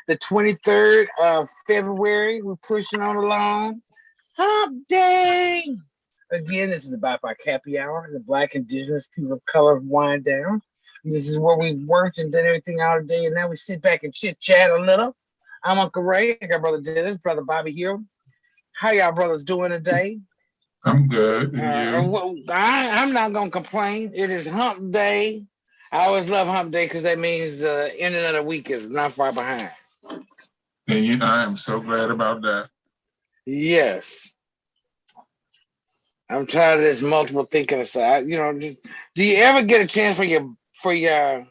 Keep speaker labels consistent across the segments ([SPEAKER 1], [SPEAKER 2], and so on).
[SPEAKER 1] the 23rd of February. We're pushing on along. Hump Day. Again, this is the BIPOC Happy Hour, the Black Indigenous People of Color Wind Down. This is where we've worked and done everything all day, and now we sit back and chit chat a little. I'm Uncle Ray. I got Brother Dennis, Brother Bobby here. How y'all brothers doing today?
[SPEAKER 2] I'm good. And you?
[SPEAKER 1] I'm not gonna complain. It is Hump Day. I always love Hump Day because that means ending of the week is not far behind.
[SPEAKER 2] And I am so glad about that.
[SPEAKER 1] Yes. I'm tired of this multiple thinking aside. You know, do you ever get a chance for your brain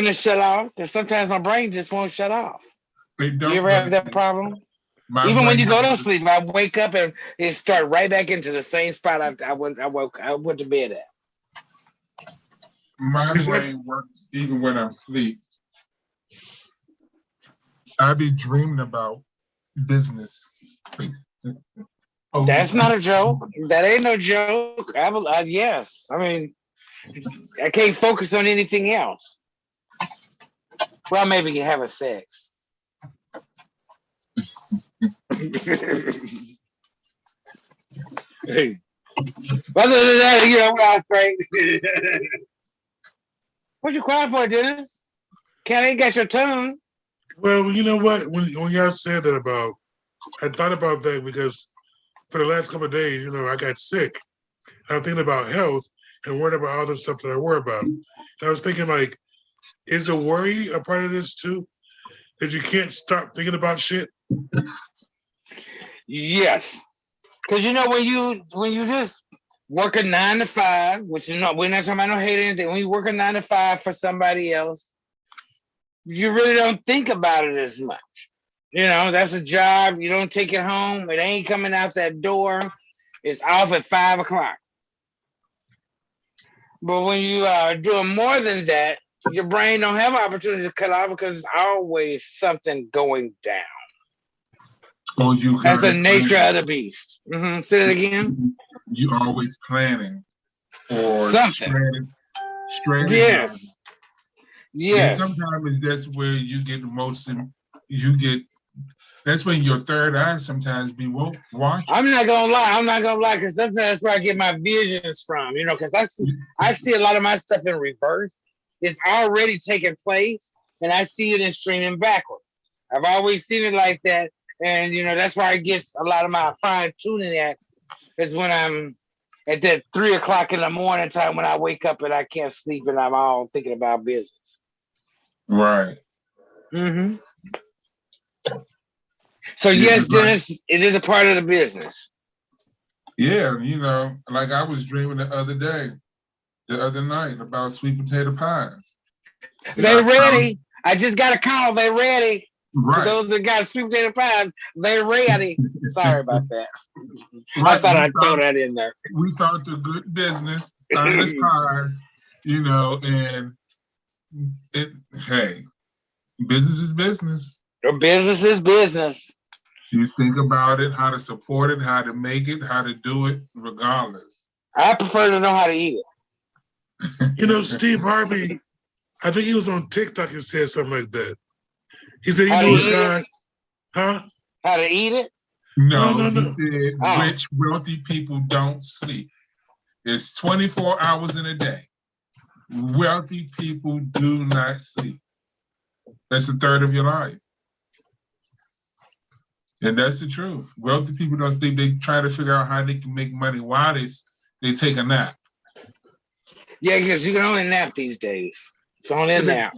[SPEAKER 1] to shut off? Because sometimes my brain just won't shut off.
[SPEAKER 2] You
[SPEAKER 1] ever have that problem? Even when you go to sleep, I wake up and it start right back into the same spot I went to bed at.
[SPEAKER 2] My brain works even when I'm asleep. I be dreaming about business.
[SPEAKER 1] That's not a joke. That ain't no joke. Yes. I mean, I can't focus on anything else. Well, maybe having sex. Hey. Other than that, you know, I'm great. What you crying for, Dennis? Can't ain't got your tongue.
[SPEAKER 3] Well, you know what? When y'all said that I thought about that because for the last couple of days, you know, I got sick. I'm thinking about health and worrying about all the stuff that I worry about. And I was thinking, like, is the worry a part of this too? That you can't stop thinking about shit?
[SPEAKER 1] Yes. Because you know when you just work a 9 to 5, which is not, we're not talking about no hate or anything. When you work a 9 to 5 for somebody else, you really don't think about it as much. You know, that's a job. You don't take it home. It ain't coming out that door. It's off at 5 o'clock. But when you are doing more than that, your brain don't have an opportunity to cut off because it's always something going down. That's the nature of the beast. Mm-hmm. Say that again.
[SPEAKER 2] You always planning or
[SPEAKER 1] something.
[SPEAKER 2] Strategizing.
[SPEAKER 1] Yes. Yes.
[SPEAKER 2] And sometimes that's where you get the most. That's when your third eye sometimes be watching.
[SPEAKER 1] I'm not gonna lie, because sometimes that's where I get my visions from. You know, because I see a lot of my stuff in reverse. It's already taking place, and I see it in streaming backwards. I've always seen it like that, and you know that's where I get a lot of my fine tuning at. Is when I'm at that 3 o'clock in the morning time when I wake up and I can't sleep and I'm all thinking about business.
[SPEAKER 2] Right.
[SPEAKER 1] Mm-hmm. So yes, Dennis, it is a part of the business.
[SPEAKER 2] Yeah, you know, like I was dreaming the other night about sweet potato pies.
[SPEAKER 1] They ready. I just got a call. They ready.
[SPEAKER 2] Right.
[SPEAKER 1] For those that got sweet potato pies, they ready. Sorry about that.
[SPEAKER 2] Right.
[SPEAKER 1] I thought I'd throw that in there.
[SPEAKER 2] We thought the good business, honest pies, you know, and hey, business is business.
[SPEAKER 1] Your business is business.
[SPEAKER 2] You think about it, how to support it, how to make it, how to do it, regardless.
[SPEAKER 1] I prefer to know how to eat it.
[SPEAKER 3] You know, Steve Harvey, I think he was on TikTok and said something like that. He said he knew a guy, huh?
[SPEAKER 1] How to eat it?
[SPEAKER 2] No. He said rich, wealthy people don't sleep. It's 24 hours in a day. Wealthy people do not sleep. That's a third of your life. And that's the truth. Wealthy people don't sleep. They try to figure out how they can make money while they take a nap.
[SPEAKER 1] Yeah, because you can only nap these days. It's only a nap.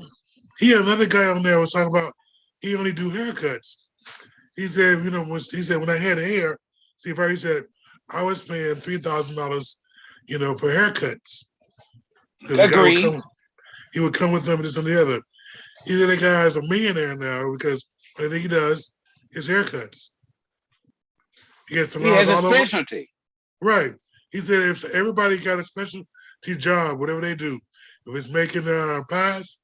[SPEAKER 3] He had another guy on there was talking about he only do haircuts. He said, you know, when I had hair, Steve Harvey said, I was paying $3,000, you know, for haircuts.
[SPEAKER 1] Agreed.
[SPEAKER 3] He would come with them, this and the other. He said the guy is a millionaire now because the thing he does is haircuts. He has
[SPEAKER 1] a specialty.
[SPEAKER 3] Right. He said if everybody got a specialty job, whatever they do, if it's making pies,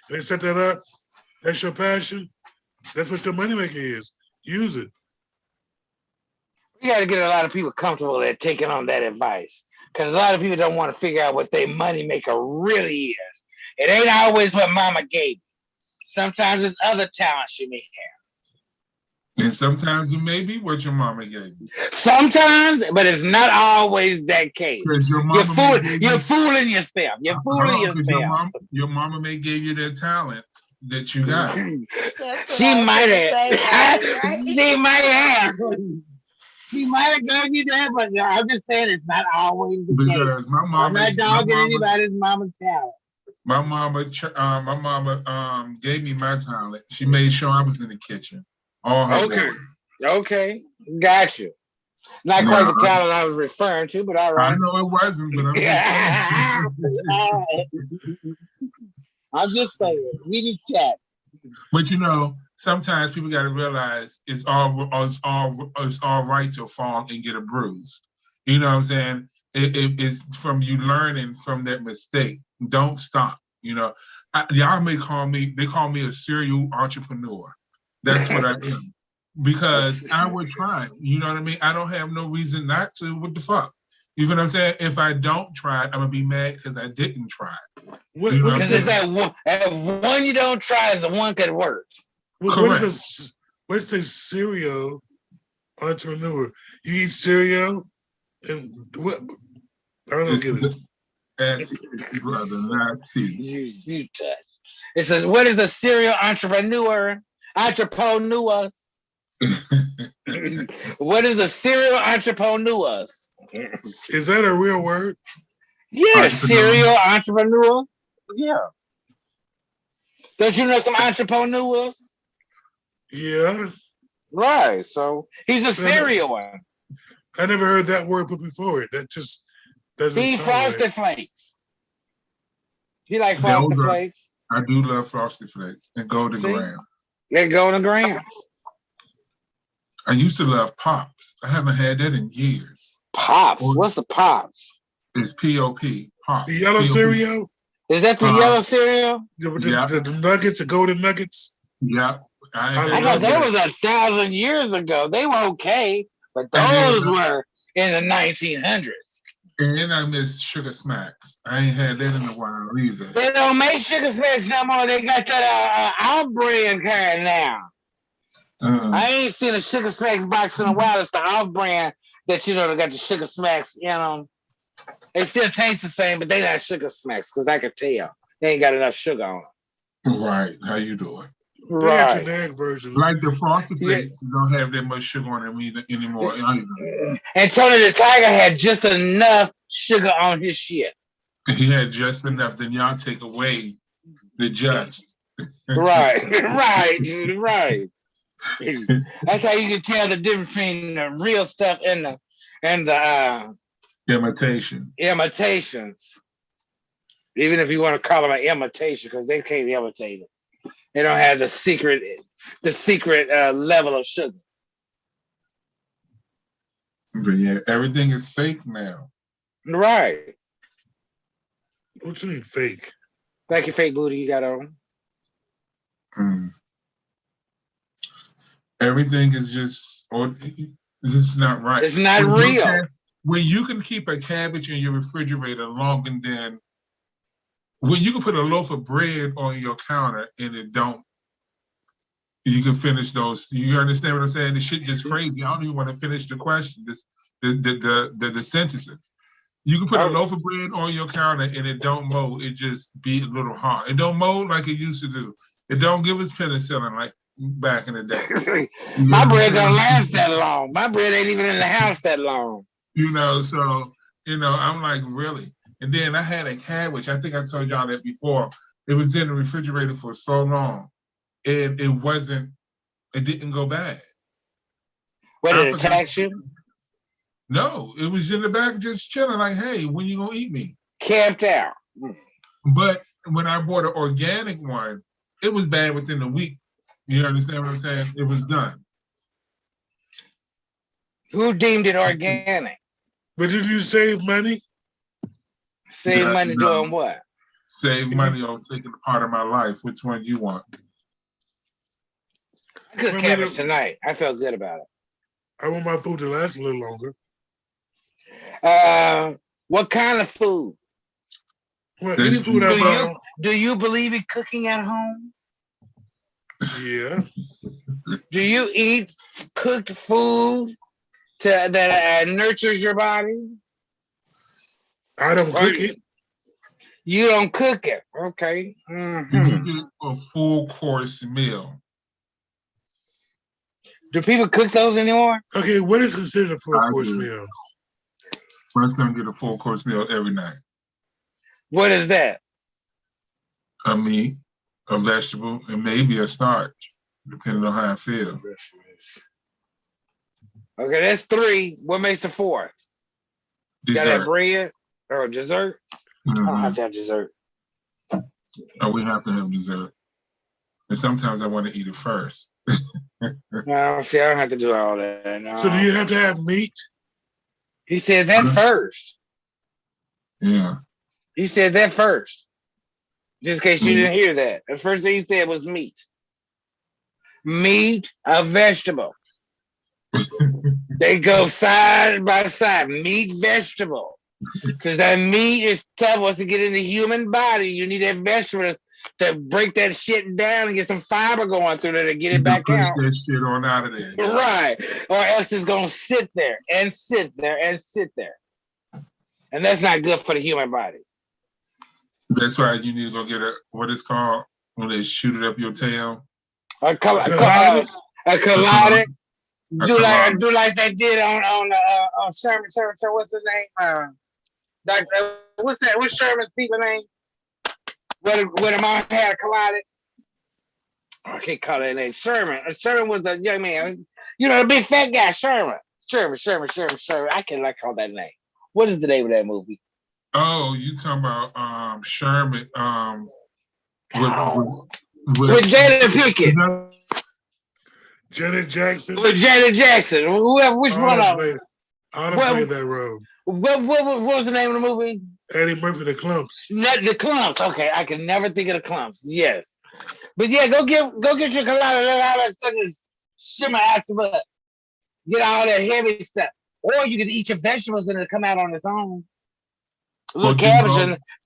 [SPEAKER 3] and they set that up, that's your passion. That's what your moneymaker is. Use it.
[SPEAKER 1] We got to get a lot of people comfortable at taking on that advice, because a lot of people don't want to figure out what their money maker really is. It ain't always what Mama gave you. Sometimes it's other talents you may have.
[SPEAKER 2] And sometimes it may be what your mama gave you.
[SPEAKER 1] Sometimes, but it's not always that case. You're fooling yourself. You're fooling yourself.
[SPEAKER 2] Your mama may give you the talent that you got.
[SPEAKER 1] She might have. She might have. She might have given you that, but I'm just saying it's not always the case.
[SPEAKER 2] Because my mama,
[SPEAKER 1] I'm not dogging anybody's mama's talent.
[SPEAKER 2] My mama gave me my talent. She made sure I was in the kitchen.
[SPEAKER 1] Okay, got you. Not quite the talent I was referring to, but all right.
[SPEAKER 2] I know it wasn't, but
[SPEAKER 1] I'm just saying. We just chat.
[SPEAKER 2] But sometimes people got to realize it's all right to fall and get a bruise. You know what I'm saying? It's from you learning from that mistake. Don't stop. Y'all may call me a serial entrepreneur. That's what I am. Because I would try. You know what I mean? I don't have no reason not to. What the fuck? You know what I'm saying? If I don't try, I'm gonna be mad because I didn't try.
[SPEAKER 1] Because it's that one you don't try is the one that works.
[SPEAKER 3] What's a serial entrepreneur? You eat cereal and what? I don't get it.
[SPEAKER 2] S brother, not T.
[SPEAKER 1] You touch. It says, "What is a serial entrepreneur?" Entrepreneur. What is a serial entrepreneur?
[SPEAKER 3] Is that a real word?
[SPEAKER 1] Yeah, serial entrepreneur. Yeah. Don't you know some entrepreneurs?
[SPEAKER 3] Yeah.
[SPEAKER 1] Right. So he's a serial one.
[SPEAKER 3] I never heard that word put before it. That just doesn't.
[SPEAKER 1] He Frosted Flakes. You like Frosted Flakes?
[SPEAKER 2] I do love Frosted Flakes and Golden Graham.
[SPEAKER 1] They're Golden Grahams.
[SPEAKER 2] I used to love Pops. I haven't had that in years.
[SPEAKER 1] Pops? What's the Pops?
[SPEAKER 2] It's P-O-P. Pops.
[SPEAKER 3] The yellow cereal?
[SPEAKER 1] Is that the yellow cereal?
[SPEAKER 3] The nuggets, the golden nuggets?
[SPEAKER 2] Yeah.
[SPEAKER 1] I thought that was 1,000 years ago. They were okay, but those were in the 1900s.
[SPEAKER 2] And I miss Sugar Smacks. I ain't had that in a while either.
[SPEAKER 1] They don't make Sugar Smacks no more. They got that off-brand kind now. I ain't seen a Sugar Smacks box in a while. It's the off-brand that they got the Sugar Smacks. They still taste the same, but they not Sugar Smacks because I could tell they ain't got enough sugar on them.
[SPEAKER 2] Right? How you doing?
[SPEAKER 3] Right. Generic versions.
[SPEAKER 2] Like the Frosted Flakes don't have that much sugar on them anymore.
[SPEAKER 1] And Tony the Tiger had just enough sugar on his shit.
[SPEAKER 2] He had just enough. Then y'all take away the just.
[SPEAKER 1] Right. That's how you can tell the difference between the real stuff and the imitations. Even if you want to call them an imitation, because they can't imitate it. They don't have the secret level of sugar.
[SPEAKER 2] But yeah, everything is fake now.
[SPEAKER 1] Right.
[SPEAKER 3] What you mean fake?
[SPEAKER 1] Like your fake booty you got on.
[SPEAKER 2] Everything is just not right.
[SPEAKER 1] It's not real.
[SPEAKER 2] When you can keep a cabbage in your refrigerator longer than when you can put a loaf of bread on your counter and you can finish those. You understand what I'm saying? The shit just crazy. I don't even want to finish the question. The sentences. You can put a loaf of bread on your counter and it don't mold. It just be a little hard. It don't mold like it used to do. It don't give us penicillin like back in the day.
[SPEAKER 1] My bread don't last that long. My bread ain't even in the house that long.
[SPEAKER 2] So I'm like, really? And then I had a cabbage. I think I told y'all that before. It was in the refrigerator for so long, and it didn't go bad.
[SPEAKER 1] What, did it attack you?
[SPEAKER 2] No, it was in the back just chilling like, hey, when you gonna eat me?
[SPEAKER 1] Camped out.
[SPEAKER 2] But when I bought an organic one, it was bad within a week. You understand what I'm saying? It was done.
[SPEAKER 1] Who deemed it organic?
[SPEAKER 3] But did you save money?
[SPEAKER 1] Save money doing what?
[SPEAKER 2] Save money on taking a part of my life. Which one you want?
[SPEAKER 1] I cooked cabbage tonight. I felt good about it.
[SPEAKER 3] I want my food to last a little longer.
[SPEAKER 1] What kind of food?
[SPEAKER 3] Well, any food I buy.
[SPEAKER 1] Do you believe in cooking at home?
[SPEAKER 3] Yeah.
[SPEAKER 1] Do you eat cooked food that nurtures your body?
[SPEAKER 3] I don't cook it.
[SPEAKER 1] You don't cook it. Okay.
[SPEAKER 2] Mm-hmm. Do you get a full course meal?
[SPEAKER 1] Do people cook those anymore?
[SPEAKER 3] Okay, what is considered a full course meal?
[SPEAKER 2] My son get a full course meal every night.
[SPEAKER 1] What is that?
[SPEAKER 2] A meat, a vegetable, and maybe a starch, depending on how I feel.
[SPEAKER 1] Okay, that's 3. What makes the 4th?
[SPEAKER 2] Dessert.
[SPEAKER 1] Got that bread or dessert? Mm-hmm. I don't have to have dessert.
[SPEAKER 2] Oh, we have to have dessert. And sometimes I want to eat it first.
[SPEAKER 1] No, see, I don't have to do all that. No.
[SPEAKER 3] So do you have to have meat?
[SPEAKER 1] He said that first.
[SPEAKER 2] Yeah.
[SPEAKER 1] He said that first. Just in case you didn't hear that. The first thing he said was meat. Meat, a vegetable. They go side by side. Meat, vegetable. Because that meat is tough. Once it get in the human body, you need that vegetable to break that shit down and get some fiber going through there to get it back out.
[SPEAKER 2] Push that shit on out of there.
[SPEAKER 1] Right. Or else it's going to sit there and sit there and sit there. And that's not good for the human body.
[SPEAKER 2] That's why you need to go get what it's called when they shoot it up your tail.
[SPEAKER 1] A collider. Do like they did on Sherman. What's his name? What's Sherman's people name? Where the mom had a collider. I can't call that name. Sherman. Sherman was the young man. You know, the big fat guy. Sherman. I can't call that name. What is the name of that movie?
[SPEAKER 2] Oh, you talking about Sherman?
[SPEAKER 1] With Jada Pinkett.
[SPEAKER 3] Janet Jackson.
[SPEAKER 1] With Janet Jackson. Whoever, which one of them?
[SPEAKER 3] I don't play that role.
[SPEAKER 1] What was the name of the movie?
[SPEAKER 3] Eddie Murphy, The Clumps.
[SPEAKER 1] The Clumps. Okay, I can never think of The Clumps. Yes, but yeah, go get your collider. Let all that stuff just shimmer out the butt. Get all that heavy stuff, or you can eat your vegetables and it'll come out on its own. A little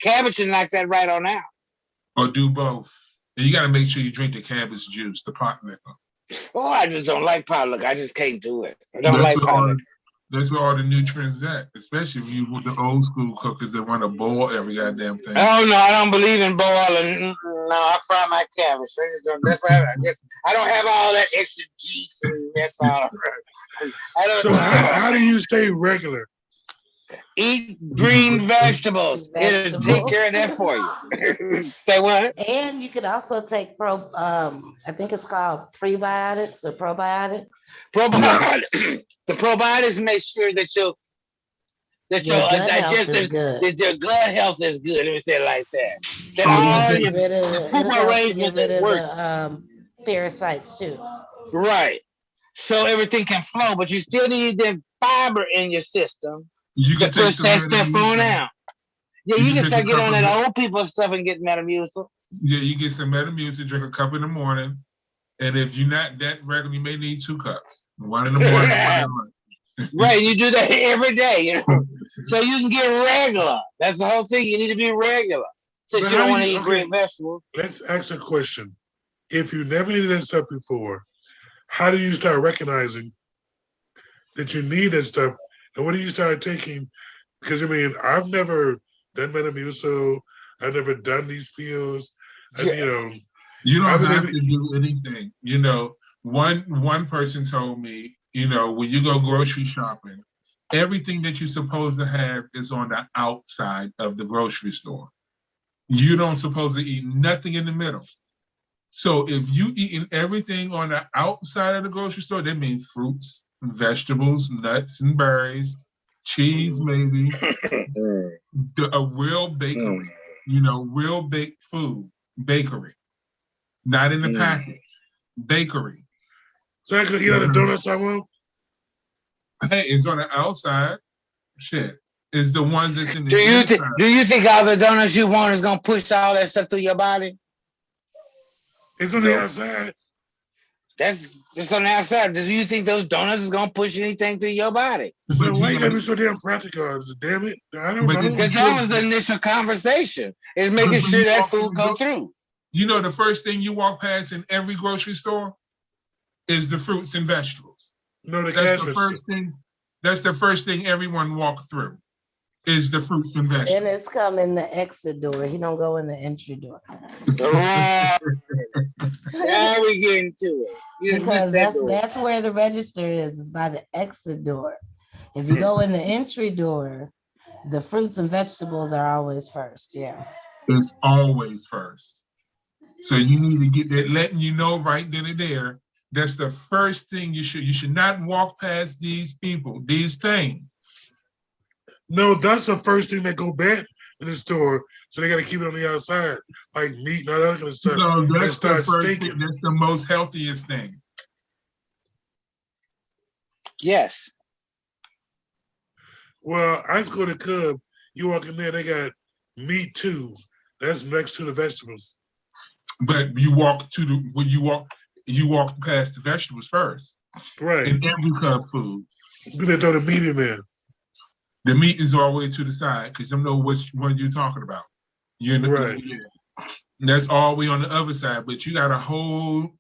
[SPEAKER 1] cabbage and knock that right on out.
[SPEAKER 2] Or do both. And you got to make sure you drink the cabbage juice, the pot liquor.
[SPEAKER 1] Oh, I just don't like pot liquor. I just can't do it. I don't like pot liquor.
[SPEAKER 2] That's where all the nutrients at, especially if you with the old school cookers that want to boil every goddamn thing.
[SPEAKER 1] Oh no, I don't believe in boiling. No, I fry my cabbage. That's why I don't have all that extra juice and that's all.
[SPEAKER 3] So how do you stay regular?
[SPEAKER 1] Eat green vegetables. It'll take care of that for you. Say what?
[SPEAKER 4] And you could also take I think it's called prebiotics or probiotics.
[SPEAKER 1] The probiotics make sure that your digestive, that your gut health is good. Let me say it like that. That all your food arrangements is working.
[SPEAKER 4] Parasites too.
[SPEAKER 1] Right. So everything can flow, but you still need the fiber in your system.
[SPEAKER 2] You can
[SPEAKER 1] push that stuff on out. Yeah, you can start getting on that old people stuff and get Metamucil.
[SPEAKER 2] Yeah, you get some Metamucil, drink a cup in the morning. And if you're not that regular, you may need 2 cups. 1 in the morning, 1 in the morning.
[SPEAKER 1] Right, you do that every day, you know. So you can get regular. That's the whole thing. You need to be regular. Since you don't want to eat green vegetables.
[SPEAKER 3] Let's ask a question. If you never needed that stuff before, how do you start recognizing that you need that stuff? And when do you start taking? Because I mean, I've never done Metamucil. I've never done these pills.
[SPEAKER 1] Yeah.
[SPEAKER 2] You don't have to do anything. You know, one person told me, when you go grocery shopping, everything that you're supposed to have is on the outside of the grocery store. You don't supposed to eat nothing in the middle. So if you eating everything on the outside of the grocery store, that means fruits, vegetables, nuts and berries, cheese maybe, a real bakery, real baked food, bakery, not in the package, bakery.
[SPEAKER 3] So I could eat all the donuts I want?
[SPEAKER 2] Hey, it's on the outside. Shit. It's the ones that's in the
[SPEAKER 1] inside. Do you think all the donuts you want is going to push all that stuff through your body?
[SPEAKER 3] It's on the outside.
[SPEAKER 1] That's just on the outside. Do you think those donuts is gonna push anything through your body?
[SPEAKER 3] So why you gotta be so damn practical? Damn it! I don't know.
[SPEAKER 1] Because that was the initial conversation. Is making sure that food go through.
[SPEAKER 2] You know, the first thing you walk past in every grocery store is the fruits and vegetables.
[SPEAKER 3] No,
[SPEAKER 2] that's the first thing. That's the first thing everyone walks through is the fruits and vegetables.
[SPEAKER 4] And it's come in the exit door. He don't go in the entry door.
[SPEAKER 1] Now we get into it.
[SPEAKER 4] Because that's where the register is by the exit door. If you go in the entry door, the fruits and vegetables are always first. Yeah.
[SPEAKER 2] It's always first. So you need to get that, letting you know right then and there. That's the first thing you should not walk past these people, these things.
[SPEAKER 3] No, that's the first thing that go bad in the store. So they got to keep it on the outside, like meat and all that kind of stuff.
[SPEAKER 2] No, that's the first thing, that's the most healthiest thing.
[SPEAKER 1] Yes.
[SPEAKER 3] Well, I used to go to Cub. You walk in there, they got meat too. That's next to the vegetables.
[SPEAKER 2] But you walk you walk past the vegetables first.
[SPEAKER 3] Right.
[SPEAKER 2] In every Cub food.
[SPEAKER 3] Then they throw the meat in there.
[SPEAKER 2] The meat is all the way to the side because you don't know which one you're talking about. Right. That's all the way on the other side, but you got a whole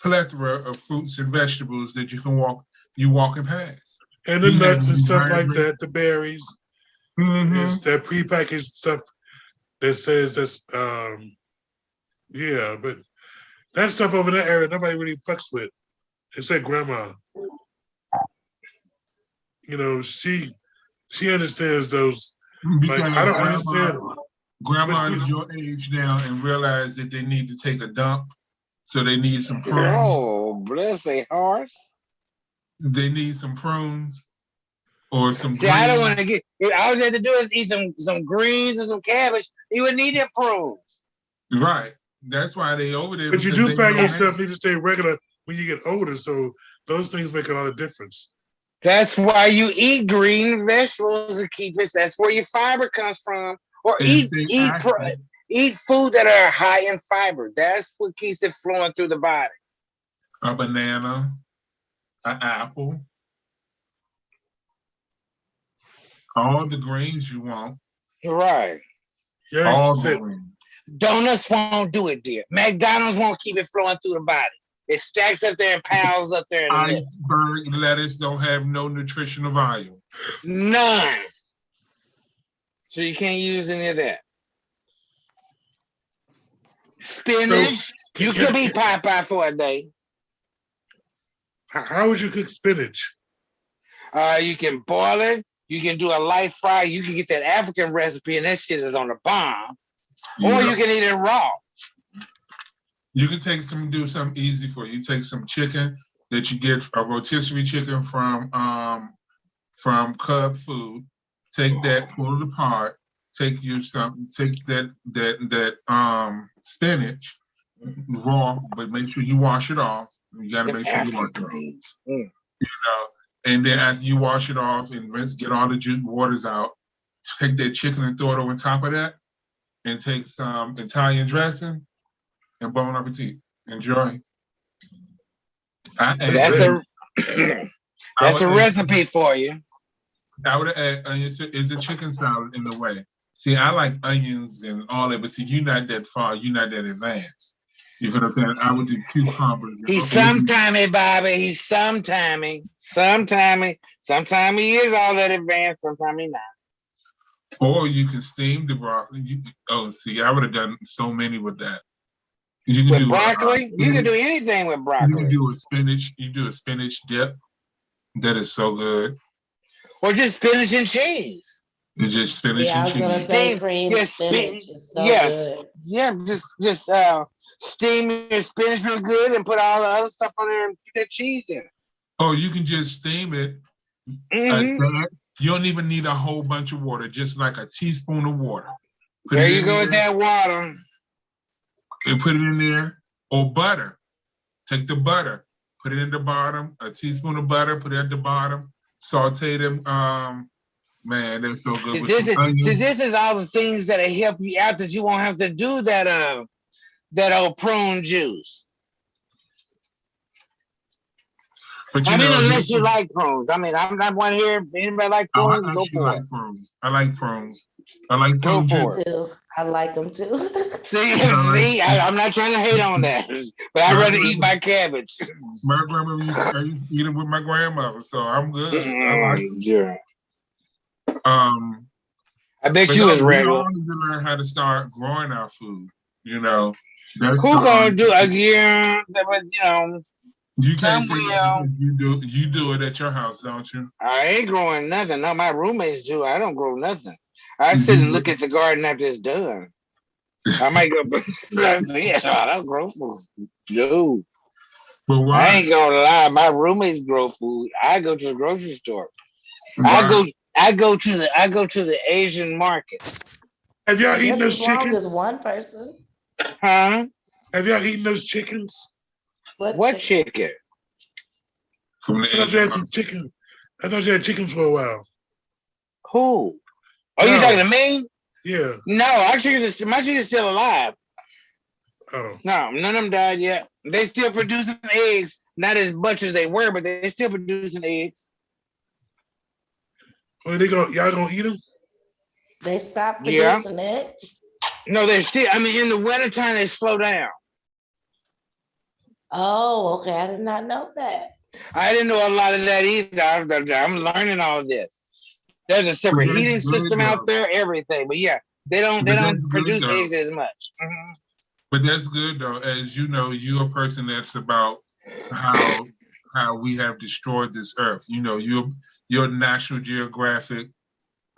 [SPEAKER 2] plethora of fruits and vegetables that you can walking past.
[SPEAKER 3] And the nuts and stuff like that, the berries. It's that prepackaged stuff that says that's yeah, but that stuff over that area nobody really fucks with. Except grandma. You know, she understands those. Like, I don't understand them.
[SPEAKER 2] Grandma is your age now and realize that they need to take a dump, so they need some prunes.
[SPEAKER 1] Oh, bless their hearts.
[SPEAKER 2] They need some prunes or some.
[SPEAKER 1] See, I don't want to get. All you have to do is eat some greens and some cabbage. You would need them prunes.
[SPEAKER 2] Right. That's why they over there.
[SPEAKER 3] But you do find yourself need to stay regular when you get older, so those things make a lot of difference.
[SPEAKER 1] That's why you eat green vegetables to keep it. That's where your fiber comes from. Or eat food that are high in fiber. That's what keeps it flowing through the body.
[SPEAKER 2] A banana, an apple, all the greens you want.
[SPEAKER 1] Right.
[SPEAKER 3] Yes.
[SPEAKER 2] All the greens.
[SPEAKER 1] Donuts won't do it, dear. McDonald's won't keep it flowing through the body. It stacks up there and piles up there.
[SPEAKER 2] Iceberg lettuce don't have no nutritional value.
[SPEAKER 1] None. So you can't use any of that. Spinach, you can be Popeye for a day.
[SPEAKER 3] How would you cook spinach?
[SPEAKER 1] You can boil it. You can do a light fry. You can get that African recipe, and that shit is on the bomb. Or you can eat it raw.
[SPEAKER 2] You can do something easy for you. You take some chicken that you get, a rotisserie chicken from Cub Food. Take that, pull it apart. Take that spinach raw, but make sure you wash it off. You got to make sure you wash it off. You know, and then after you wash it off and rinse, get all the juice waters out. Take that chicken and throw it over top of that, and take some Italian dressing and bon appetit. Enjoy.
[SPEAKER 1] That's a recipe for you.
[SPEAKER 2] I would add onions. Is a chicken salad in the way? See, I like onions and all that, but see, you're not that far. You're not that advanced. You feel what I'm saying? I would do cucumbers.
[SPEAKER 1] He's sometimey, Bobby. He's sometimey. Sometime he is all that advanced. Sometime he not.
[SPEAKER 2] Or you can steam the broccoli. See, I would have done so many with that. You can do
[SPEAKER 1] broccoli. You can do anything with broccoli.
[SPEAKER 2] You can do a spinach. You do a spinach dip. That is so good.
[SPEAKER 1] Or just spinach and cheese.
[SPEAKER 2] It's just spinach and cheese.
[SPEAKER 4] I was gonna say cream spinach. It's so good.
[SPEAKER 1] Yeah, just steam your spinach real good and put all the other stuff on there and put that cheese in it.
[SPEAKER 2] Oh, you can just steam it. You don't even need a whole bunch of water, just like a teaspoon of water.
[SPEAKER 1] There you go with that water.
[SPEAKER 2] And put it in there. Or butter. Take the butter, put it in the bottom, a teaspoon of butter, put it at the bottom, saute them. Man, they're so good.
[SPEAKER 1] This is all the things that help you out that you won't have to do that old prune juice.
[SPEAKER 2] But you
[SPEAKER 1] I mean,
[SPEAKER 2] know,
[SPEAKER 1] unless you like prunes. I mean, I'm not one here. If anybody like
[SPEAKER 2] oh,
[SPEAKER 1] prunes,
[SPEAKER 2] I
[SPEAKER 1] go
[SPEAKER 2] actually
[SPEAKER 1] for
[SPEAKER 2] like
[SPEAKER 1] it.
[SPEAKER 2] prunes. I like prunes. I like
[SPEAKER 1] Go
[SPEAKER 2] prune
[SPEAKER 1] for
[SPEAKER 2] juice.
[SPEAKER 4] Too. I like them too.
[SPEAKER 1] See,
[SPEAKER 2] You know,
[SPEAKER 1] see, I'm not trying to hate on that, but I'd rather eat my cabbage.
[SPEAKER 2] My grandmother I used to eat it with my grandmother, so I'm good. I like it.
[SPEAKER 1] Yeah. I bet
[SPEAKER 2] But
[SPEAKER 1] you
[SPEAKER 2] no,
[SPEAKER 1] was
[SPEAKER 2] we
[SPEAKER 1] ready.
[SPEAKER 2] all need to learn how to start growing our food. You know, that's
[SPEAKER 1] Who
[SPEAKER 2] the
[SPEAKER 1] gonna do again? But
[SPEAKER 2] you can't
[SPEAKER 1] some
[SPEAKER 2] say that
[SPEAKER 1] will.
[SPEAKER 2] because you do it at your house, don't you?
[SPEAKER 1] I ain't growing nothing. No, my roommates do. I don't grow nothing. I sit and
[SPEAKER 2] You
[SPEAKER 1] look at the garden after it's done. I might go. Yeah, I don't grow food. No,
[SPEAKER 2] But
[SPEAKER 1] I
[SPEAKER 2] why?
[SPEAKER 1] ain't gonna lie. My roommates grow food. I go to the grocery store. I
[SPEAKER 2] Why?
[SPEAKER 1] go. I go to the Asian markets.
[SPEAKER 3] Have y'all eaten
[SPEAKER 4] Just
[SPEAKER 3] those
[SPEAKER 4] as long as
[SPEAKER 3] chickens?
[SPEAKER 4] one person.
[SPEAKER 1] Huh?
[SPEAKER 3] Have y'all eaten those chickens?
[SPEAKER 1] What chicken?
[SPEAKER 2] From the
[SPEAKER 3] I thought you
[SPEAKER 2] Asian
[SPEAKER 3] had some chicken. I thought you had chickens for a while.
[SPEAKER 1] Who? Are you
[SPEAKER 3] No.
[SPEAKER 1] talking to me?
[SPEAKER 3] Yeah.
[SPEAKER 1] No, my chicken's still alive.
[SPEAKER 3] Oh.
[SPEAKER 1] No, none of them died yet. They still producing eggs. Not as much as they were, but they still producing eggs.
[SPEAKER 3] Well, y'all gonna eat them?
[SPEAKER 4] They stopped
[SPEAKER 1] Yeah.
[SPEAKER 4] producing eggs.
[SPEAKER 1] No, they're still. I mean, in the wintertime, they slow down.
[SPEAKER 4] Oh, okay. I did not know that.
[SPEAKER 1] I didn't know a lot of that either. I'm learning all of this. There's a separate
[SPEAKER 2] that's
[SPEAKER 1] heating
[SPEAKER 2] good
[SPEAKER 1] system out
[SPEAKER 2] though.
[SPEAKER 1] there, everything. But yeah, they
[SPEAKER 2] But
[SPEAKER 1] don't
[SPEAKER 2] that's good
[SPEAKER 1] produce
[SPEAKER 2] though.
[SPEAKER 1] eggs as much. Mhm.
[SPEAKER 2] But that's good though. As you know, you're a person that's about how we have destroyed this earth. You know, you're National Geographic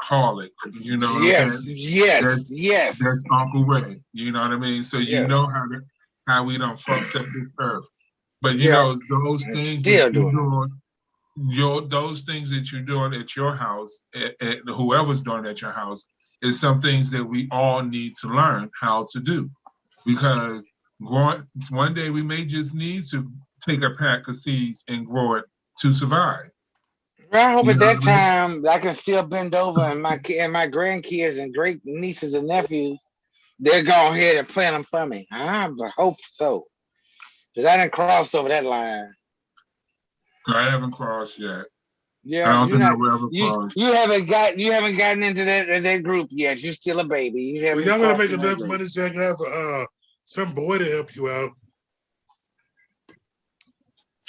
[SPEAKER 2] harlot. You know what I'm
[SPEAKER 1] Yes,
[SPEAKER 2] saying?
[SPEAKER 1] yes, yes,
[SPEAKER 2] That's Uncle Ray. You know what I mean? So you know
[SPEAKER 1] yes.
[SPEAKER 2] how we done fucked up this earth. But you
[SPEAKER 1] Yeah,
[SPEAKER 2] know, those
[SPEAKER 1] and
[SPEAKER 2] things that
[SPEAKER 1] still
[SPEAKER 2] you're
[SPEAKER 1] doing it.
[SPEAKER 2] doing, those things that you're doing at your house, at whoever's doing at your house, is some things that we all need to learn how to do. Because one day we may just need to take a pack of seeds and grow it to survive.
[SPEAKER 1] I hope
[SPEAKER 2] You
[SPEAKER 1] at
[SPEAKER 2] know
[SPEAKER 1] that
[SPEAKER 2] what I mean?
[SPEAKER 1] time I can still bend over and my grandkids and great nieces and nephews, they'll go ahead and plant them for me. I hope so. Because I didn't cross over that line.
[SPEAKER 2] I haven't crossed yet. I
[SPEAKER 1] Yeah,
[SPEAKER 2] don't
[SPEAKER 1] you're
[SPEAKER 2] think I
[SPEAKER 1] not
[SPEAKER 2] will ever cross.
[SPEAKER 1] you haven't gotten into that group yet. You're still a baby. You
[SPEAKER 3] Well,
[SPEAKER 1] haven't
[SPEAKER 3] y'all better
[SPEAKER 1] crossed
[SPEAKER 3] make
[SPEAKER 1] in that
[SPEAKER 3] enough
[SPEAKER 1] group.
[SPEAKER 3] money so I can have some boy to help you out.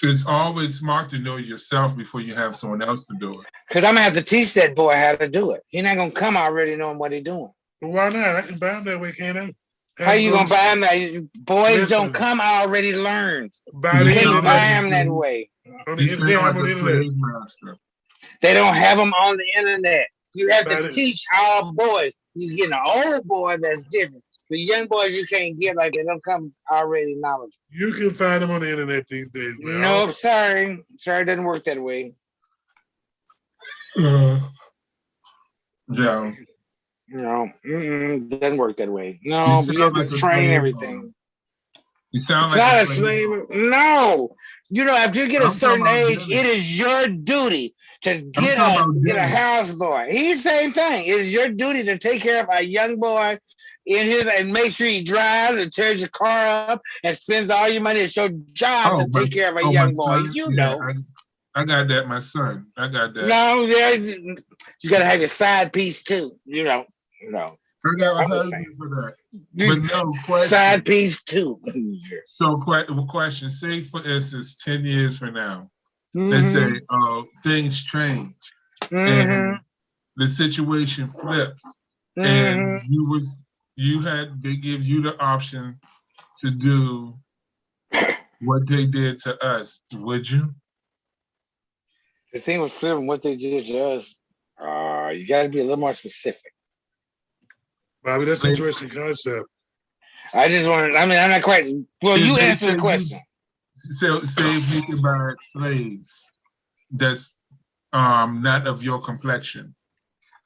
[SPEAKER 2] It's always smart to know yourself before you have someone else to do it.
[SPEAKER 1] Because I'm gonna have to teach that boy how to do it. He's not gonna come already knowing what he's doing.
[SPEAKER 3] Well, why not? I can buy them that way, can't I?
[SPEAKER 1] How you gonna buy him that? Boys don't
[SPEAKER 3] Listen,
[SPEAKER 1] come already learned.
[SPEAKER 3] buy
[SPEAKER 1] You
[SPEAKER 3] the
[SPEAKER 2] You
[SPEAKER 1] can't
[SPEAKER 2] sound
[SPEAKER 1] buy
[SPEAKER 2] like
[SPEAKER 3] internet.
[SPEAKER 1] him that way.
[SPEAKER 3] On
[SPEAKER 2] you
[SPEAKER 3] the, they
[SPEAKER 2] sound
[SPEAKER 3] have
[SPEAKER 2] like
[SPEAKER 3] on the
[SPEAKER 2] a
[SPEAKER 3] internet.
[SPEAKER 2] slave master.
[SPEAKER 1] They don't have them on the internet. You have
[SPEAKER 3] Buy
[SPEAKER 1] to
[SPEAKER 3] the,
[SPEAKER 1] teach all boys. You get an old boy that's different. The young boys you can't get like they don't come already knowledgeable.
[SPEAKER 3] you can find them on the internet these days, man.
[SPEAKER 1] Nope, sorry. Sorry, it doesn't work that way.
[SPEAKER 2] Yeah.
[SPEAKER 1] No, doesn't work that way.
[SPEAKER 2] You
[SPEAKER 1] No, but you have
[SPEAKER 2] sound
[SPEAKER 1] to
[SPEAKER 2] like a
[SPEAKER 1] train
[SPEAKER 2] slave.
[SPEAKER 1] everything.
[SPEAKER 2] You sound
[SPEAKER 1] It's
[SPEAKER 2] like a
[SPEAKER 1] not a
[SPEAKER 2] slave.
[SPEAKER 1] slave. No, after you get a
[SPEAKER 2] I'm talking
[SPEAKER 1] certain
[SPEAKER 2] about
[SPEAKER 1] age,
[SPEAKER 2] Dennis.
[SPEAKER 1] it is your duty to
[SPEAKER 2] I'm talking about
[SPEAKER 1] get a
[SPEAKER 2] Dennis.
[SPEAKER 1] houseboy. He's the same thing. It is your duty to take care of a young boy in his and make sure he drives and tears your car up and spends all your money. It's your job to take care of a
[SPEAKER 2] My
[SPEAKER 1] young boy.
[SPEAKER 2] son.
[SPEAKER 1] You
[SPEAKER 2] Yeah,
[SPEAKER 1] know.
[SPEAKER 2] I got that. My son. I got that.
[SPEAKER 1] No, you gotta have your side piece too. No.
[SPEAKER 2] I got a
[SPEAKER 1] I'm just
[SPEAKER 2] husband
[SPEAKER 1] saying.
[SPEAKER 2] for that. But no question.
[SPEAKER 1] Side piece too.
[SPEAKER 2] So, question. Say, for instance, 10 years from now, they
[SPEAKER 1] Mm-hmm.
[SPEAKER 2] say things change
[SPEAKER 1] Mm-hmm.
[SPEAKER 2] and the situation flips,
[SPEAKER 1] Mm-hmm.
[SPEAKER 2] and they give you the option to do what they did to us. Would you?
[SPEAKER 1] The thing with flipping what they did to us, you got to be a little more specific.
[SPEAKER 3] Bobby, that's an
[SPEAKER 2] Slave-
[SPEAKER 3] interesting concept.
[SPEAKER 1] I just want to. I mean, I'm not quite. Well,
[SPEAKER 2] If
[SPEAKER 1] you
[SPEAKER 2] they
[SPEAKER 1] answer the
[SPEAKER 2] say
[SPEAKER 1] question.
[SPEAKER 2] say if you can buy slaves that's not of your complexion.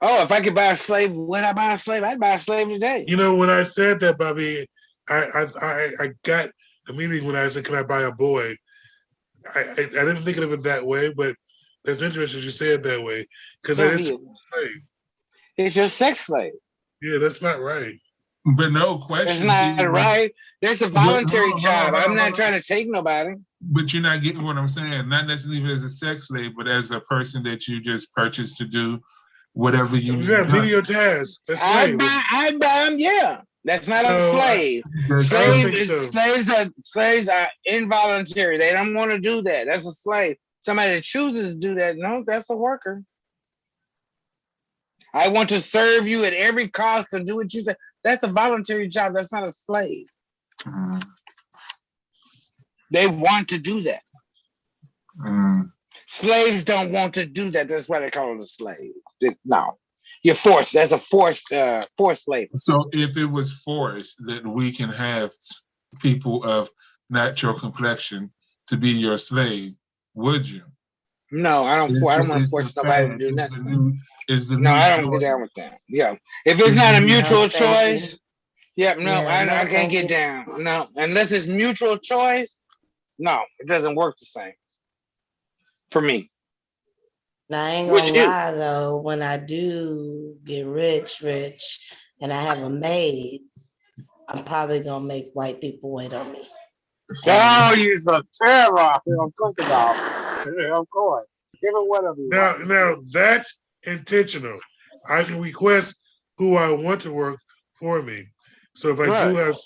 [SPEAKER 1] Oh, if I could buy a slave, would I buy a slave? I'd buy a slave today.
[SPEAKER 3] You know, when I said that, Bobby, I got immediately when I said, "Can I buy a boy?" I didn't think of it that way, but that's interesting you say it that way because
[SPEAKER 1] No,
[SPEAKER 3] it is
[SPEAKER 1] he
[SPEAKER 3] a
[SPEAKER 1] isn't.
[SPEAKER 3] slave.
[SPEAKER 1] He's your sex slave.
[SPEAKER 3] Yeah, that's not right.
[SPEAKER 2] But no question.
[SPEAKER 1] That's not right. That's a voluntary job. I'm not
[SPEAKER 2] hold on.
[SPEAKER 1] trying to take nobody.
[SPEAKER 2] But you're not getting what I'm saying. Not necessarily as a sex slave, but as a person that you just purchased to do whatever you need.
[SPEAKER 3] You got video tasks. That's slave.
[SPEAKER 1] I buy them. Yeah, that's not a slave. Slaves are involuntary. They don't want to do that. That's a slave. Somebody that chooses to do that, no, that's a worker. I want to serve you at every cost to do what you say. That's a voluntary job. That's not a slave. They want to do that. Slaves don't want to do that. That's why they call it a slave. No, you're forced. That's a forced slave.
[SPEAKER 2] So if it was forced that we can have people of natural complexion to be your slave, would you?
[SPEAKER 1] No, I don't want to force nobody to do nothing. No, I don't get down with that. Yeah, if it's not a mutual choice, I can't get down. No, unless it's mutual choice, no, it doesn't work the same for me.
[SPEAKER 4] Now, I ain't gonna lie though, when I do get rich, and I have a maid, I'm probably gonna make white people wait on me.
[SPEAKER 1] Oh, you're so terrible. I feel uncomfortable. Of course. Give it whatever you want.
[SPEAKER 3] Now that's intentional. I can request who I want to work for me. So if I do have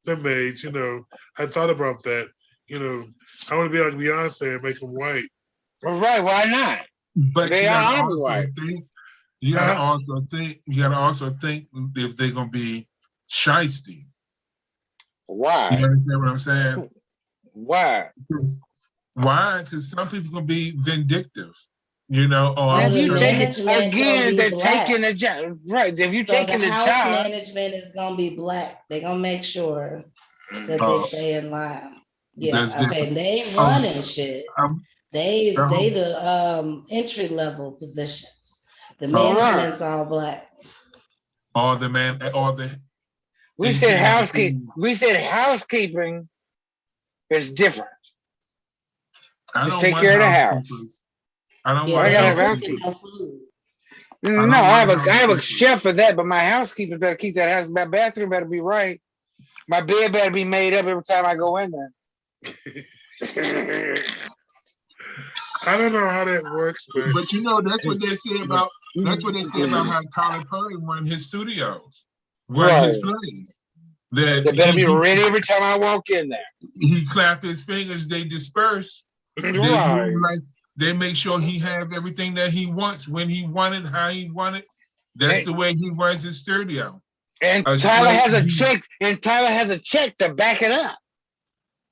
[SPEAKER 3] the maids, I thought about that. I want to be like Beyonce and make them white.
[SPEAKER 1] Right? Why not?
[SPEAKER 2] But
[SPEAKER 1] they are white.
[SPEAKER 2] You gotta also think if they're gonna be shiesty.
[SPEAKER 1] Why?
[SPEAKER 2] You understand what I'm saying?
[SPEAKER 1] Why?
[SPEAKER 2] Why? Because some people gonna be vindictive, or
[SPEAKER 1] if you they're taking the job. Right. If you taking the
[SPEAKER 4] house
[SPEAKER 1] job,
[SPEAKER 4] management is gonna be black. They're gonna make sure that they stay in line. Yeah, okay. They ain't running shit. They the entry level positions. The management's all black.
[SPEAKER 1] We said housekeeping. We said housekeeping is different. Just take care of the house.
[SPEAKER 2] I don't want to have housekeeping.
[SPEAKER 1] No, I have a chef for that, but my housekeeper better keep that house. My bathroom better be right. My bed better be made up every time I go in there.
[SPEAKER 3] I don't know how that works, man.
[SPEAKER 2] But that's what they say about how Tyler Perry run his studios, his plays.
[SPEAKER 1] They better be ready every time I walk in there.
[SPEAKER 2] He clap his fingers, they disperse. They make sure he have everything that he wants when he wanted, how he wanted. That's the way he runs his studio.
[SPEAKER 1] And Tyler has a check. And Tyler has a check to back it up.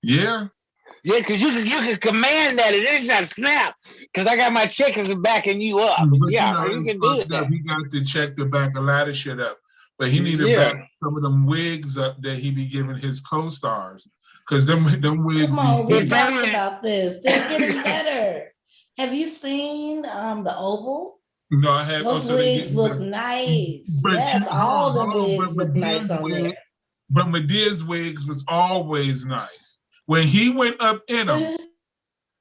[SPEAKER 2] Yeah.
[SPEAKER 1] Yeah, because you can command that, and it's not snap. Because I got my checkers backing you up.
[SPEAKER 2] But
[SPEAKER 1] you can do that.
[SPEAKER 2] He got the check to back a lot of shit up, but he need to back some of them wigs up that he be giving his co-stars. Because them wigs.
[SPEAKER 4] Come on, we talked about this. They're getting better. Have you seen the Oval?
[SPEAKER 2] No, I have.
[SPEAKER 4] Those wigs look nice. Yes, all the wigs look nice on there.
[SPEAKER 2] But Medea's wigs was always nice. When he went up in them,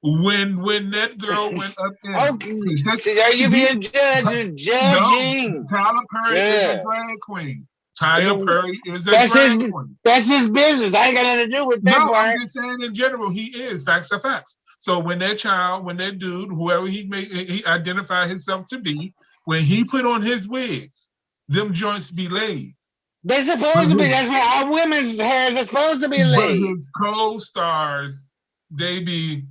[SPEAKER 2] when that girl went up in them.
[SPEAKER 1] Are you being judging?
[SPEAKER 2] No, Tyler Perry is a drag queen. Tyler Perry is a drag queen.
[SPEAKER 1] That's his business. I ain't got nothing to do with that.
[SPEAKER 2] No, I'm just saying in general, he is. Facts are facts. So when that dude, whoever he identified himself to be, when he put on his wigs, them joints be laid.
[SPEAKER 1] They're supposed to be. That's why all women's hairs are supposed to be laid.
[SPEAKER 2] But his co-stars, they be.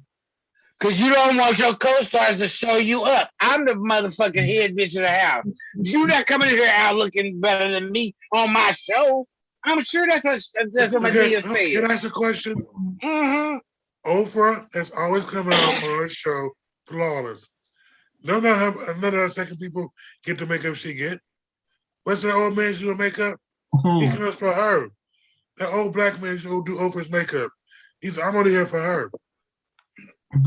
[SPEAKER 1] Because you don't want your co-stars to show you up. I'm the motherfucking head bitch of the house. You not coming in here out looking better than me on my show. I'm sure that's what my deal said.
[SPEAKER 3] Can I ask a question?
[SPEAKER 1] Mm-hmm.
[SPEAKER 3] Oprah has always come out on her show flawless. None of the second people get the makeup she get. What's that old man doing makeup? He comes for her. That old black man who do Oprah's makeup. I'm only here for her.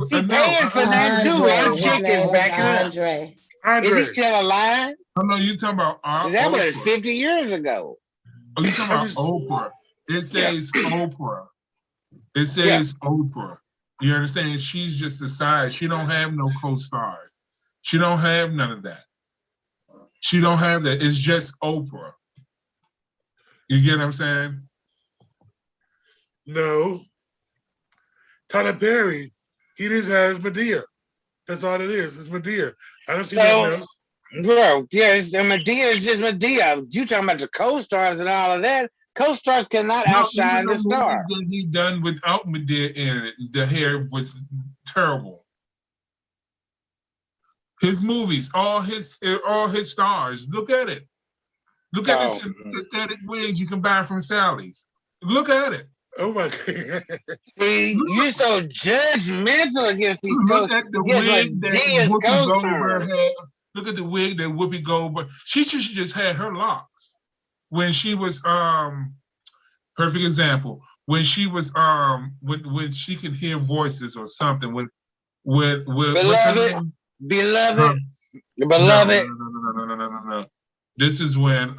[SPEAKER 1] He's paying for that too. Our chick is backing
[SPEAKER 4] Andre.
[SPEAKER 1] Is he still alive?
[SPEAKER 2] I know you talking about.
[SPEAKER 1] That was 50 years ago.
[SPEAKER 2] Oh, you talking about Oprah? It says Oprah. It says Oprah. You understand? She's just a side. She don't have no co-stars. She don't have none of that. She don't have that. It's just Oprah. You get what I'm saying?
[SPEAKER 3] No. Tyler Perry, he just has Medea. That's all it is. It's Medea. I don't see nothing else.
[SPEAKER 1] Bro, yeah, Medea is just Medea. You talking about the co-stars and all of that? Co-stars cannot outshine the star.
[SPEAKER 2] That he done without Medea in it, the hair was terrible. His movies, all his stars. Look at it. Look at the synthetic wigs you can buy from Sally's. Look at it.
[SPEAKER 3] Oh my God.
[SPEAKER 1] See, you're so judgmental against these
[SPEAKER 2] Look at the wig that Whoopi Goldberg had. Look at the wig that Whoopi Goldberg. She should just had her locks when she was perfect example. When she was when she could hear voices or something with
[SPEAKER 1] Beloved.
[SPEAKER 2] No. This is when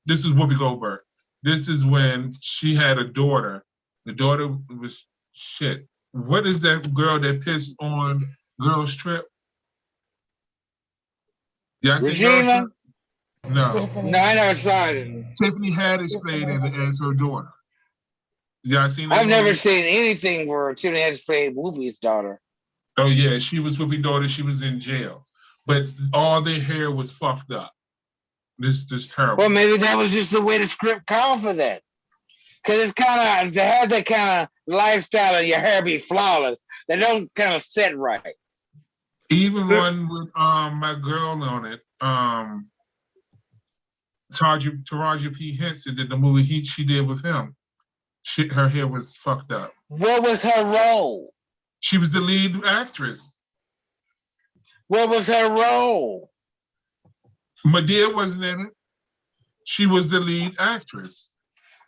[SPEAKER 2] this is Whoopi Goldberg. This is when she had a daughter. The daughter was shit. What is that girl that pissed on Girls Trip? Y'all seen Girls Trip? No.
[SPEAKER 4] Tiffany.
[SPEAKER 1] No, I never saw it.
[SPEAKER 2] Tiffany Haddish played as her daughter. Y'all seen that?
[SPEAKER 1] I've never seen anything where Tiffany Haddish played Whoopi's daughter.
[SPEAKER 2] Oh yeah, she was Whoopi's daughter. She was in jail, but all their hair was fucked up. This is terrible.
[SPEAKER 1] Well, maybe that was just the way the script called for that. Because it's kind of, to have that kind of lifestyle and your hair be flawless, they don't kind of set right.
[SPEAKER 2] Even one with my girl on it, Taraji P. Henson did the movie she did with him. Her hair was fucked up.
[SPEAKER 1] What was her role?
[SPEAKER 2] She was the lead actress.
[SPEAKER 1] What was her role?
[SPEAKER 2] Medea wasn't in it. She was the lead actress.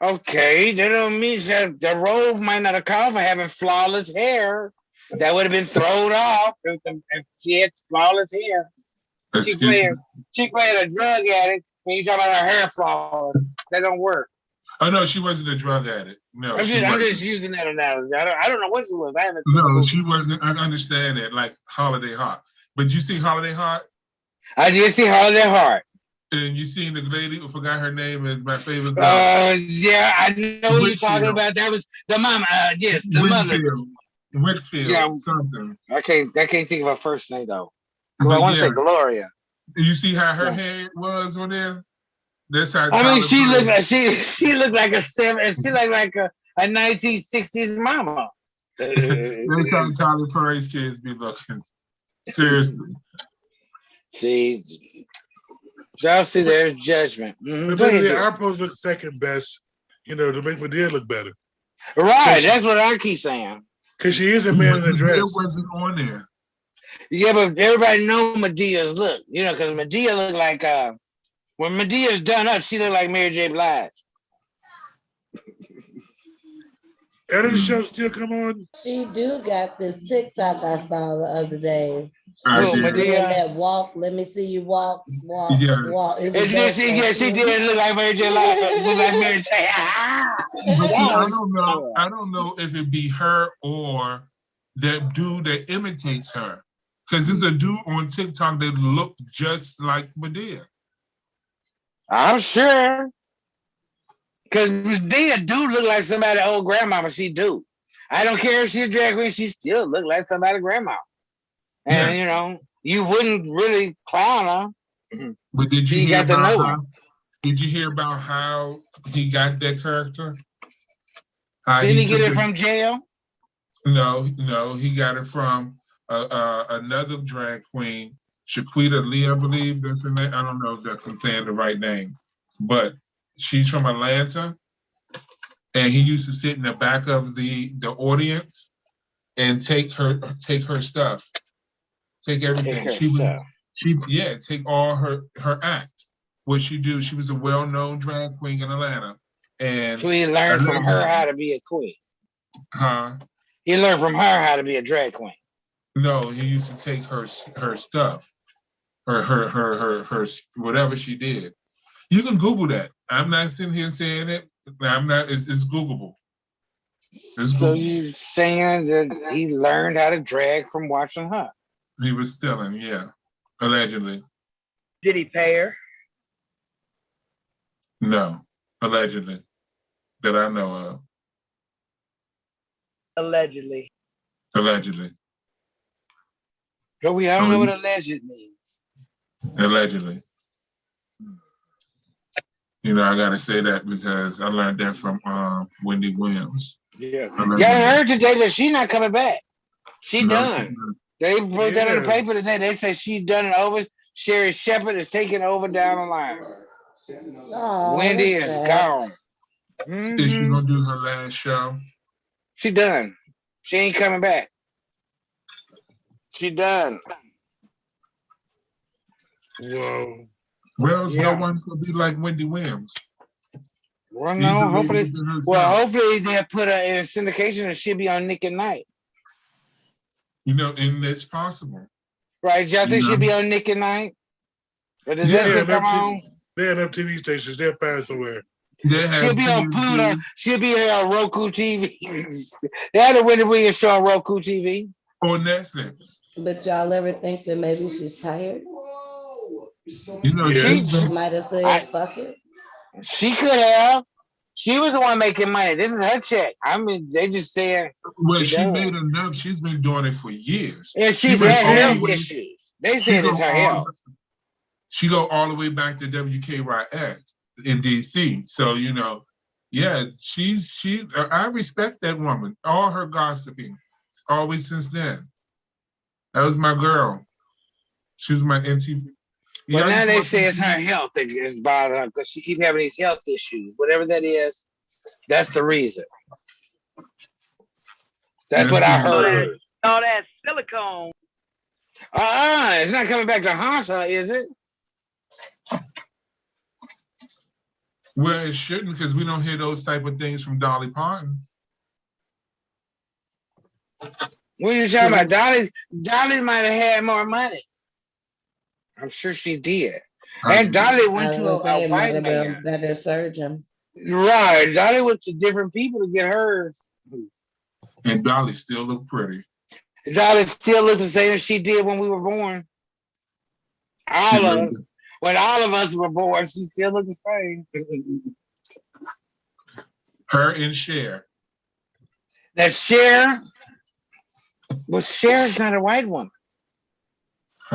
[SPEAKER 1] Okay, that don't mean that the role might not have called for having flawless hair. That would have been thrown off if she had flawless hair. She played a drug addict, and you talk about her hair flawless. That don't work.
[SPEAKER 2] Oh no, she wasn't a drug addict. No,
[SPEAKER 1] I'm just using that analogy. I don't know what she was.
[SPEAKER 2] No, she wasn't. I understand that, like Holiday Heart. But you see Holiday Heart?
[SPEAKER 1] I did see Holiday Heart.
[SPEAKER 2] And you seen the lady who forgot her name is my favorite girl.
[SPEAKER 1] Yeah, I know what you're talking about. That was the mom. Yes, the mother.
[SPEAKER 2] Whitfield, yeah, something.
[SPEAKER 1] I can't think of her first name though. I want to say Gloria.
[SPEAKER 2] You see how her hair was on there? That's how.
[SPEAKER 1] I mean, she looked like she looked like a 1960s mama.
[SPEAKER 2] That's how Tyler Perry's kids be looking. Seriously.
[SPEAKER 1] See, y'all see, there's judgment.
[SPEAKER 3] Our pose looks second best, to make Medea look better.
[SPEAKER 1] Right, that's what I keep saying.
[SPEAKER 3] Because she is a man in a dress.
[SPEAKER 2] It wasn't on there.
[SPEAKER 1] Yeah, but everybody know Medea's look, because Medea looked like when Medea's done up, she looked like Mary J. Blige.
[SPEAKER 3] Does the show still come on?
[SPEAKER 4] She do got this TikTok I saw the other day.
[SPEAKER 1] Medea.
[SPEAKER 4] That walk, let me see you walk.
[SPEAKER 2] Yeah.
[SPEAKER 1] She did look like Mary J. Look like Mary J.
[SPEAKER 2] I don't know if it be her or that dude that imitates her. Because there's a dude on TikTok that looked just like Medea.
[SPEAKER 1] I'm sure. Because Medea do look like somebody old grandmama. She do. I don't care if she's a drag queen. She still look like somebody grandma. And you wouldn't really clown her.
[SPEAKER 2] But did you hear about how he got that character?
[SPEAKER 1] Didn't he get it from jail?
[SPEAKER 2] No, he got it from another drag queen, Shaquita Lee, I believe that's her name. I don't know if I'm saying the right name, but she's from Atlanta, and he used to sit in the back of the audience and take her stuff, take everything. Take all her act. What she do? She was a well-known drag queen in Atlanta, and
[SPEAKER 1] so he learned from her how to be a queen.
[SPEAKER 2] Huh?
[SPEAKER 1] He learned from her how to be a drag queen.
[SPEAKER 2] No, he used to take her stuff, her whatever she did. You can Google that. I'm not sitting here saying it. I'm not. It's Googleable.
[SPEAKER 1] So you saying that he learned how to drag from watching her?
[SPEAKER 2] He was stealing, yeah, allegedly.
[SPEAKER 1] Did he pay her?
[SPEAKER 2] No. Allegedly. That I know of.
[SPEAKER 5] Allegedly.
[SPEAKER 2] Allegedly.
[SPEAKER 1] I don't know what alleged means.
[SPEAKER 2] Allegedly. You know, I gotta say that because I learned that from Wendy Williams.
[SPEAKER 1] Yeah. Yeah, I heard today that she's not coming back. She done. They put that in the paper today. They say she's done it over. Sherry Shepherd is taking over down the line.
[SPEAKER 4] Oh,
[SPEAKER 1] Wendy is gone.
[SPEAKER 2] Is she gonna do her last show?
[SPEAKER 1] She done. She ain't coming back. She done.
[SPEAKER 3] Whoa.
[SPEAKER 2] Well, no one's gonna be like Wendy Williams.
[SPEAKER 1] Well, no, hopefully. Well, hopefully they'll put her in syndication and she'll be on Nick at Night.
[SPEAKER 2] You know, and it's possible.
[SPEAKER 1] Right? Y'all think she'll be on Nick at Night? Or does that still come on?
[SPEAKER 3] They have TV stations. They'll find somewhere.
[SPEAKER 1] She'll be on Pluto. She'll be on Roku TV. They had a Wendy Williams show on Roku TV.
[SPEAKER 2] Or Netflix.
[SPEAKER 4] But y'all ever think that maybe she's tired?
[SPEAKER 2] You know,
[SPEAKER 4] she might have said, fuck it.
[SPEAKER 1] She could have. She was the one making money. This is her check. I mean, they just saying.
[SPEAKER 2] Well, she made enough. She's been doing it for years.
[SPEAKER 1] And she's had health issues. They said it's her health.
[SPEAKER 2] She go all the way back to WKYS in DC. So, you know, yeah, I respect that woman. All her gossiping, always since then. That was my girl. She was my NTV.
[SPEAKER 1] Well, now they say it's her health that is bothering her because she keep having these health issues. Whatever that is, that's the reason. That's what I heard.
[SPEAKER 5] All that silicone.
[SPEAKER 1] It's not coming back to haunt her, is it?
[SPEAKER 2] Well, it shouldn't because we don't hear those type of things from Dolly Parton.
[SPEAKER 1] What are you talking about? Dolly might have had more money. I'm sure she did. And Dolly went to a white man.
[SPEAKER 4] Better surgeon.
[SPEAKER 1] Right. Dolly went to different people to get hers.
[SPEAKER 2] And Dolly still look pretty.
[SPEAKER 1] Dolly still looks the same as she did when we were born. All of us. When all of us were born, she still looked the same.
[SPEAKER 2] Her and Cher.
[SPEAKER 1] That Cher, well, Cher's not a white woman.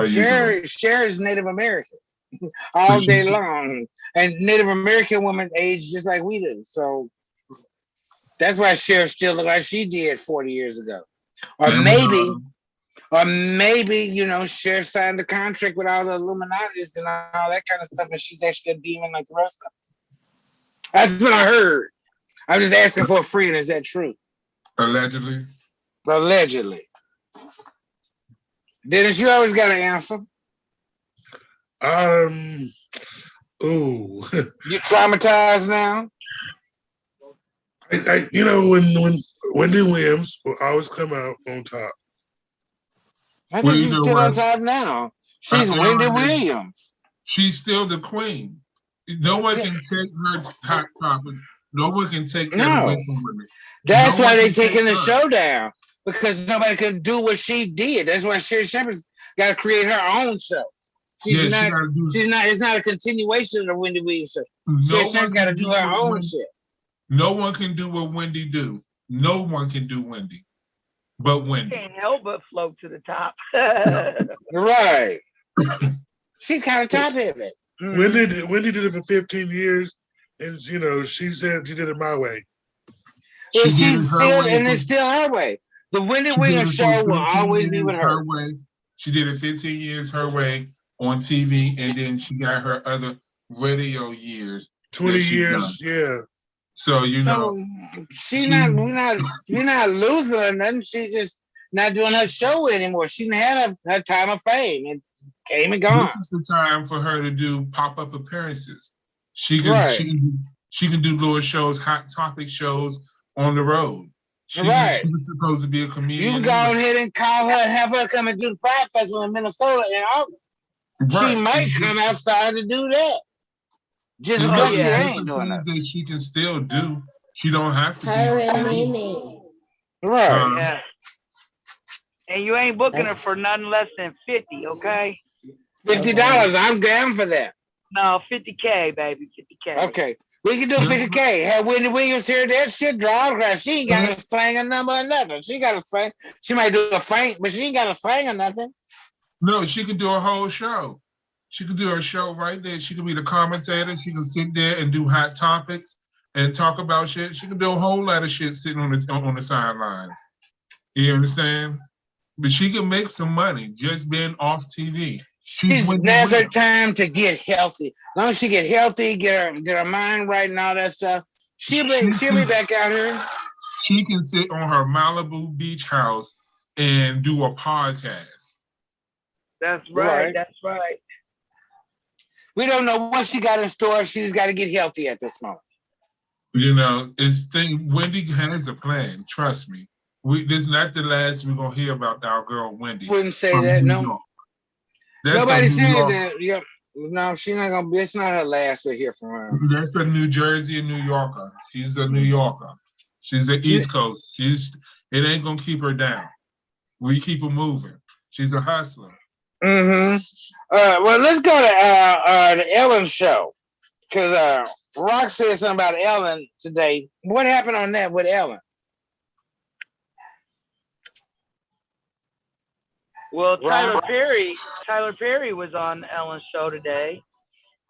[SPEAKER 1] Cher is Native American all day long. And Native American women age just like we do. So that's why Cher still looks like she did 40 years ago. Or maybe, you know, Cher signed a contract with all the Illuminatis and all that kind of stuff, and she's actually a demon like the rest of them. That's what I heard. I'm just asking for a friend. Is that true?
[SPEAKER 2] Allegedly.
[SPEAKER 1] Allegedly. Dennis, you always got an answer.
[SPEAKER 3] Ooh.
[SPEAKER 1] You traumatized now?
[SPEAKER 3] You know, when Wendy Williams will always come out on top.
[SPEAKER 1] I think she's still on top now. She's Wendy Williams.
[SPEAKER 2] She's still the queen. No one can take her hot topics. No one can take that away from women.
[SPEAKER 1] That's why they're taking the show down. Because nobody can do what she did. That's why Sherry Shepherd's got to create her own show. She's not. It's not a continuation of the Wendy Williams show. Sherry Shepherd's got to do her own shit.
[SPEAKER 2] No one can do what Wendy do. No one can do Wendy, but Wendy.
[SPEAKER 5] Can't help but float to the top.
[SPEAKER 1] Right. She's kind of top heavy.
[SPEAKER 3] Wendy did it for 15 years, and you know she said she did it my way.
[SPEAKER 1] Well, it's still her way. The Wendy Williams show will always be with her.
[SPEAKER 2] Way. She did it 15 years her way on TV, and then she got her other radio years.
[SPEAKER 3] 20 years, yeah.
[SPEAKER 2] So you know,
[SPEAKER 1] we're not losing or nothing. She's just not doing her show anymore. She had her time of fame. It came and gone.
[SPEAKER 2] This is the time for her to do pop-up appearances. She can do little shows, hot topic shows on the road. She was supposed to be a comedian.
[SPEAKER 1] You can go ahead and call her and have her come and do the Pride Festival in Minnesota in August. Right. She might come outside to do that. Just because she ain't doing that.
[SPEAKER 2] That she can still do. She don't have to
[SPEAKER 4] be.
[SPEAKER 1] Right.
[SPEAKER 5] Yeah. And you ain't booking her for nothing less than $50, okay?
[SPEAKER 1] $50. I'm down for that.
[SPEAKER 5] No, 50K, baby, 50K.
[SPEAKER 1] Okay, we can do 50K. Have Wendy Williams here? That shit draw autographs. She ain't got to sing a number or nothing. She got to sing. She might do a faint, but she ain't got to sing or nothing.
[SPEAKER 2] No, she could do a whole show. She could do a show right there. She could be the commentator. She can sit there and do hot topics and talk about shit. She can do a whole lot of shit sitting on the sidelines. You understand? But she can make some money just being off TV.
[SPEAKER 1] Now's her time to get healthy. As long as she get healthy, get her mind right and all that stuff, she'll be back out here.
[SPEAKER 2] She can sit on her Malibu beach house and do a podcast.
[SPEAKER 5] That's right. That's right.
[SPEAKER 1] We don't know what she got in store. She's got to get healthy at this moment.
[SPEAKER 2] You know, Wendy has a plan. Trust me. This is not the last we're gonna hear about our girl Wendy.
[SPEAKER 1] Wouldn't say that, no. Nobody said that. Yeah, no, she's not gonna be. It's not her last we hear from her.
[SPEAKER 2] That's a New Jersey and New Yorker. She's a New Yorker. She's an East Coast. It ain't gonna keep her down. We keep her moving. She's a hustler.
[SPEAKER 1] Mm-hmm. Well, let's go to the Ellen show because Rock said something about Ellen today. What happened on that with Ellen?
[SPEAKER 5] Well, Tyler Perry was on Ellen's show today.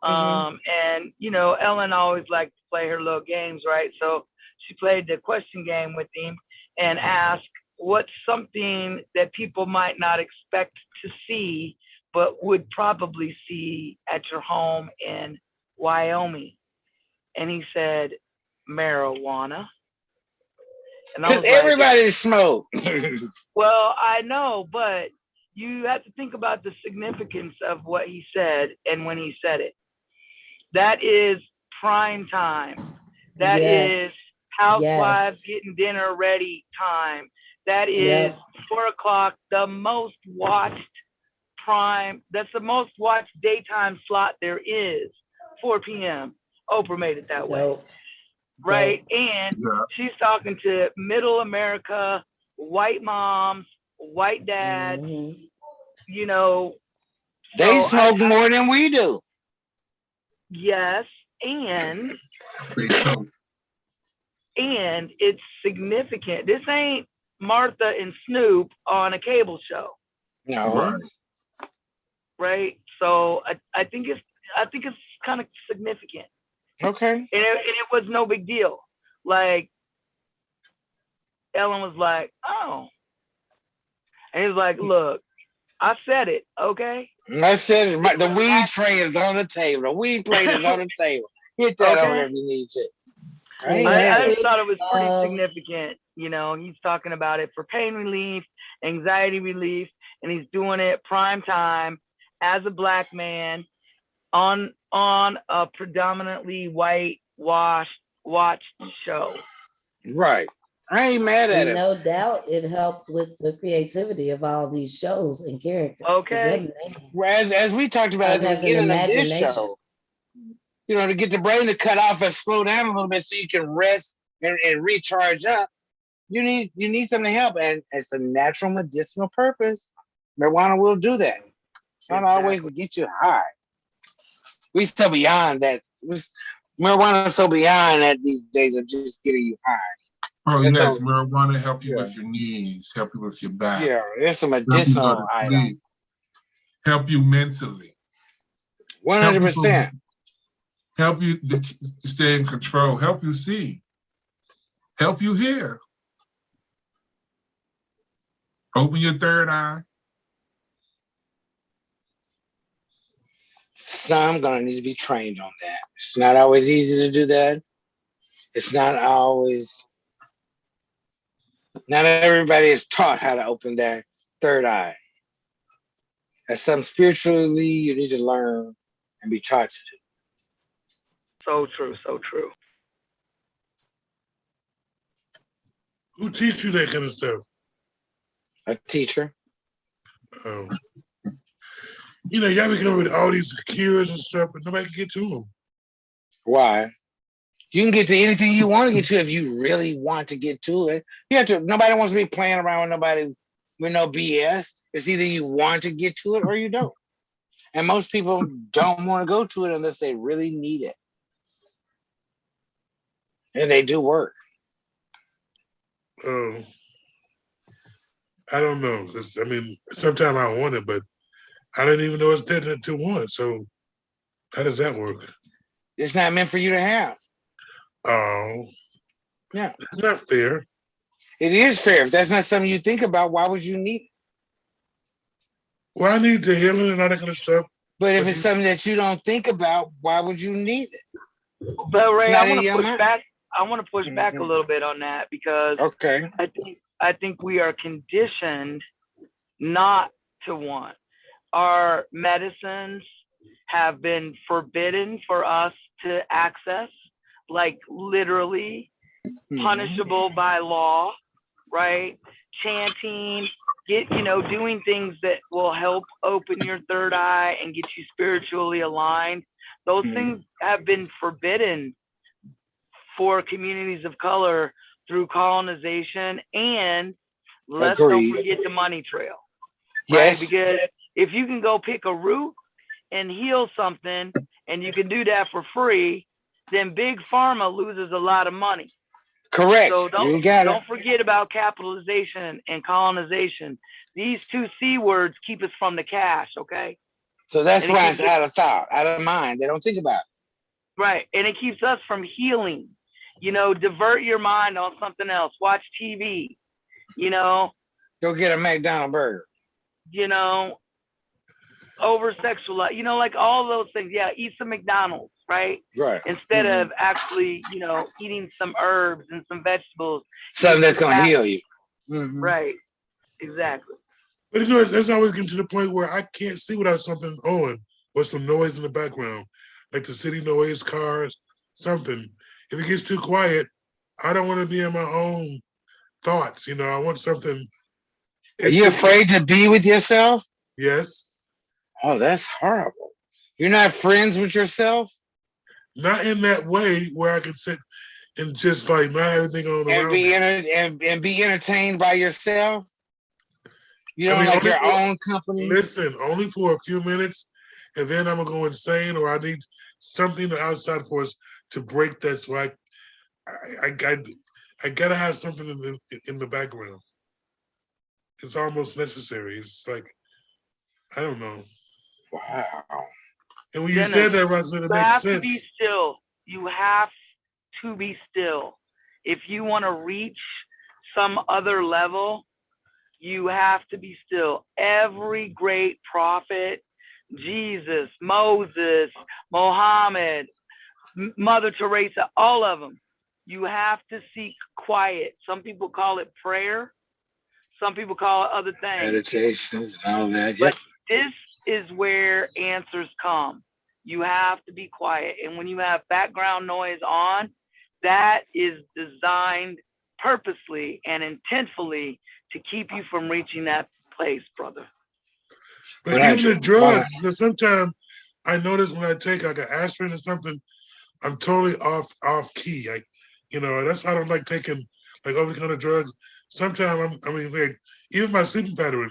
[SPEAKER 5] And, you know, Ellen always liked to play her little games, right? So she played the question game with him and asked what's something that people might not expect to see, but would probably see at your home in Wyoming. And he said, marijuana.
[SPEAKER 1] Because everybody smokes.
[SPEAKER 5] Well, I know, but you have to think about the significance of what he said and when he said it. That is prime time. That is housewives getting dinner ready time. That is 4 o'clock, the most watched prime. That's the most watched daytime slot there is. 4 p.m. Oprah made it that way. Right? And she's talking to middle America, white moms, white dads, you know.
[SPEAKER 1] They smoke more than we do.
[SPEAKER 5] Yes, and it's significant. This ain't Martha and Snoop on a cable show.
[SPEAKER 1] No.
[SPEAKER 5] Right? So I think it's kind of significant.
[SPEAKER 1] Okay.
[SPEAKER 5] And it was no big deal. Like, Ellen was like, oh. And he was like, look, I said it, okay?
[SPEAKER 1] I said it. The weed tray is on the table. The weed plate is on the table. Hit that over if you need it.
[SPEAKER 5] I just thought it was pretty significant. You know, he's talking about it for pain relief, anxiety relief, and he's doing it prime time as a Black man on a predominantly white watched show.
[SPEAKER 1] Right. I ain't mad at it.
[SPEAKER 4] No doubt it helped with the creativity of all these shows and characters.
[SPEAKER 1] Okay. Whereas, as we talked about at the beginning of this show, you know, to get the brain to cut off and slow down a little bit so you can rest and recharge up, you need something to help. And it's a natural medicinal purpose. Marijuana will do that. It's not always to get you high. We still beyond that. Marijuana is so beyond that these days of just getting you high.
[SPEAKER 2] Oh, yes, marijuana help you with your knees, help you with your back.
[SPEAKER 1] Yeah, there's some medicinal items.
[SPEAKER 2] Help you mentally.
[SPEAKER 1] 100%.
[SPEAKER 2] Help you to stay in control, help you see, help you hear. Open your third eye.
[SPEAKER 1] Some gonna need to be trained on that. It's not always easy to do that. It's not everybody is taught how to open their third eye. That's something spiritually you need to learn and be taught to do.
[SPEAKER 5] So true, so true.
[SPEAKER 3] Who teach you that kind of stuff?
[SPEAKER 1] A teacher.
[SPEAKER 3] You know, y'all be coming with all these cures and stuff, but nobody can get to them.
[SPEAKER 1] Why? You can get to anything you want to get to if you really want to get to it. You have to. Nobody wants to be playing around with nobody with no BS. It's either you want to get to it or you don't. And most people don't want to go to it unless they really need it. And they do work.
[SPEAKER 3] I don't know. I mean, sometimes I want it, but I didn't even know it's there to want. So how does that work?
[SPEAKER 1] It's not meant for you to have.
[SPEAKER 3] Oh.
[SPEAKER 1] Yeah.
[SPEAKER 3] That's not fair.
[SPEAKER 1] It is fair. If that's not something you think about, why would you need it?
[SPEAKER 3] Well, I need the healing and all that kind of stuff.
[SPEAKER 1] But if it's something that you don't think about, why would you need it?
[SPEAKER 5] But Ray, I want to push back. I want to push back a little bit on that because I think we are conditioned not to want. Our medicines have been forbidden for us to access, like literally punishable by law, right? Chanting, doing things that will help open your third eye and get you spiritually aligned. Those things have been forbidden for communities of color through colonization, and let's don't forget the money trail, right? Because if you can go pick a root and heal something, and you can do that for free, then big pharma loses a lot of money.
[SPEAKER 1] Correct.
[SPEAKER 5] So don't forget about capitalization and colonization. These two C words keep us from the cash, okay?
[SPEAKER 1] So that's why it's out of thought, out of mind. They don't think about it.
[SPEAKER 5] Right. And it keeps us from healing. Divert your mind on something else. Watch TV.
[SPEAKER 1] Go get a McDonald's burger.
[SPEAKER 5] Over sexualize, like all those things. Yeah, eat some McDonald's, right?
[SPEAKER 1] Right.
[SPEAKER 5] Instead of actually, eating some herbs and some vegetables.
[SPEAKER 1] Something that's gonna heal you.
[SPEAKER 5] Right. Exactly.
[SPEAKER 3] But it's always getting to the point where I can't see without something on or some noise in the background, like the city noise, cars, something. If it gets too quiet, I don't want to be in my own thoughts. I want something.
[SPEAKER 1] Are you afraid to be with yourself?
[SPEAKER 3] Yes.
[SPEAKER 1] Oh, that's horrible. You're not friends with yourself?
[SPEAKER 3] Not in that way where I can sit and just like not everything on
[SPEAKER 1] and
[SPEAKER 3] around
[SPEAKER 1] be
[SPEAKER 3] me.
[SPEAKER 1] and be entertained by yourself. You don't like your own company.
[SPEAKER 3] Listen, only for a few minutes, and then I'm gonna go insane, or I need something outside for us to break that. So I gotta have something in the background. It's almost necessary. It's like I don't know.
[SPEAKER 1] Wow.
[SPEAKER 3] And when you said that, Roxanne, it makes sense. You have to
[SPEAKER 5] be still. You have to be still. If you want to reach some other level, you have to be still. Every great prophet, Jesus, Moses, Mohammed, Mother Teresa, all of them, you have to seek quiet. Some people call it prayer. Some people call it other things.
[SPEAKER 1] Meditations and all that. Yep.
[SPEAKER 5] But this is where answers come. You have to be quiet. And when you have background noise on, that is designed purposely and intentfully to keep you from reaching that place, brother.
[SPEAKER 3] But even the drugs, sometimes I notice when I take like an aspirin or something, I'm totally off key. That's why I don't like taking like over the counter drugs. Sometimes like even my sleeping pattern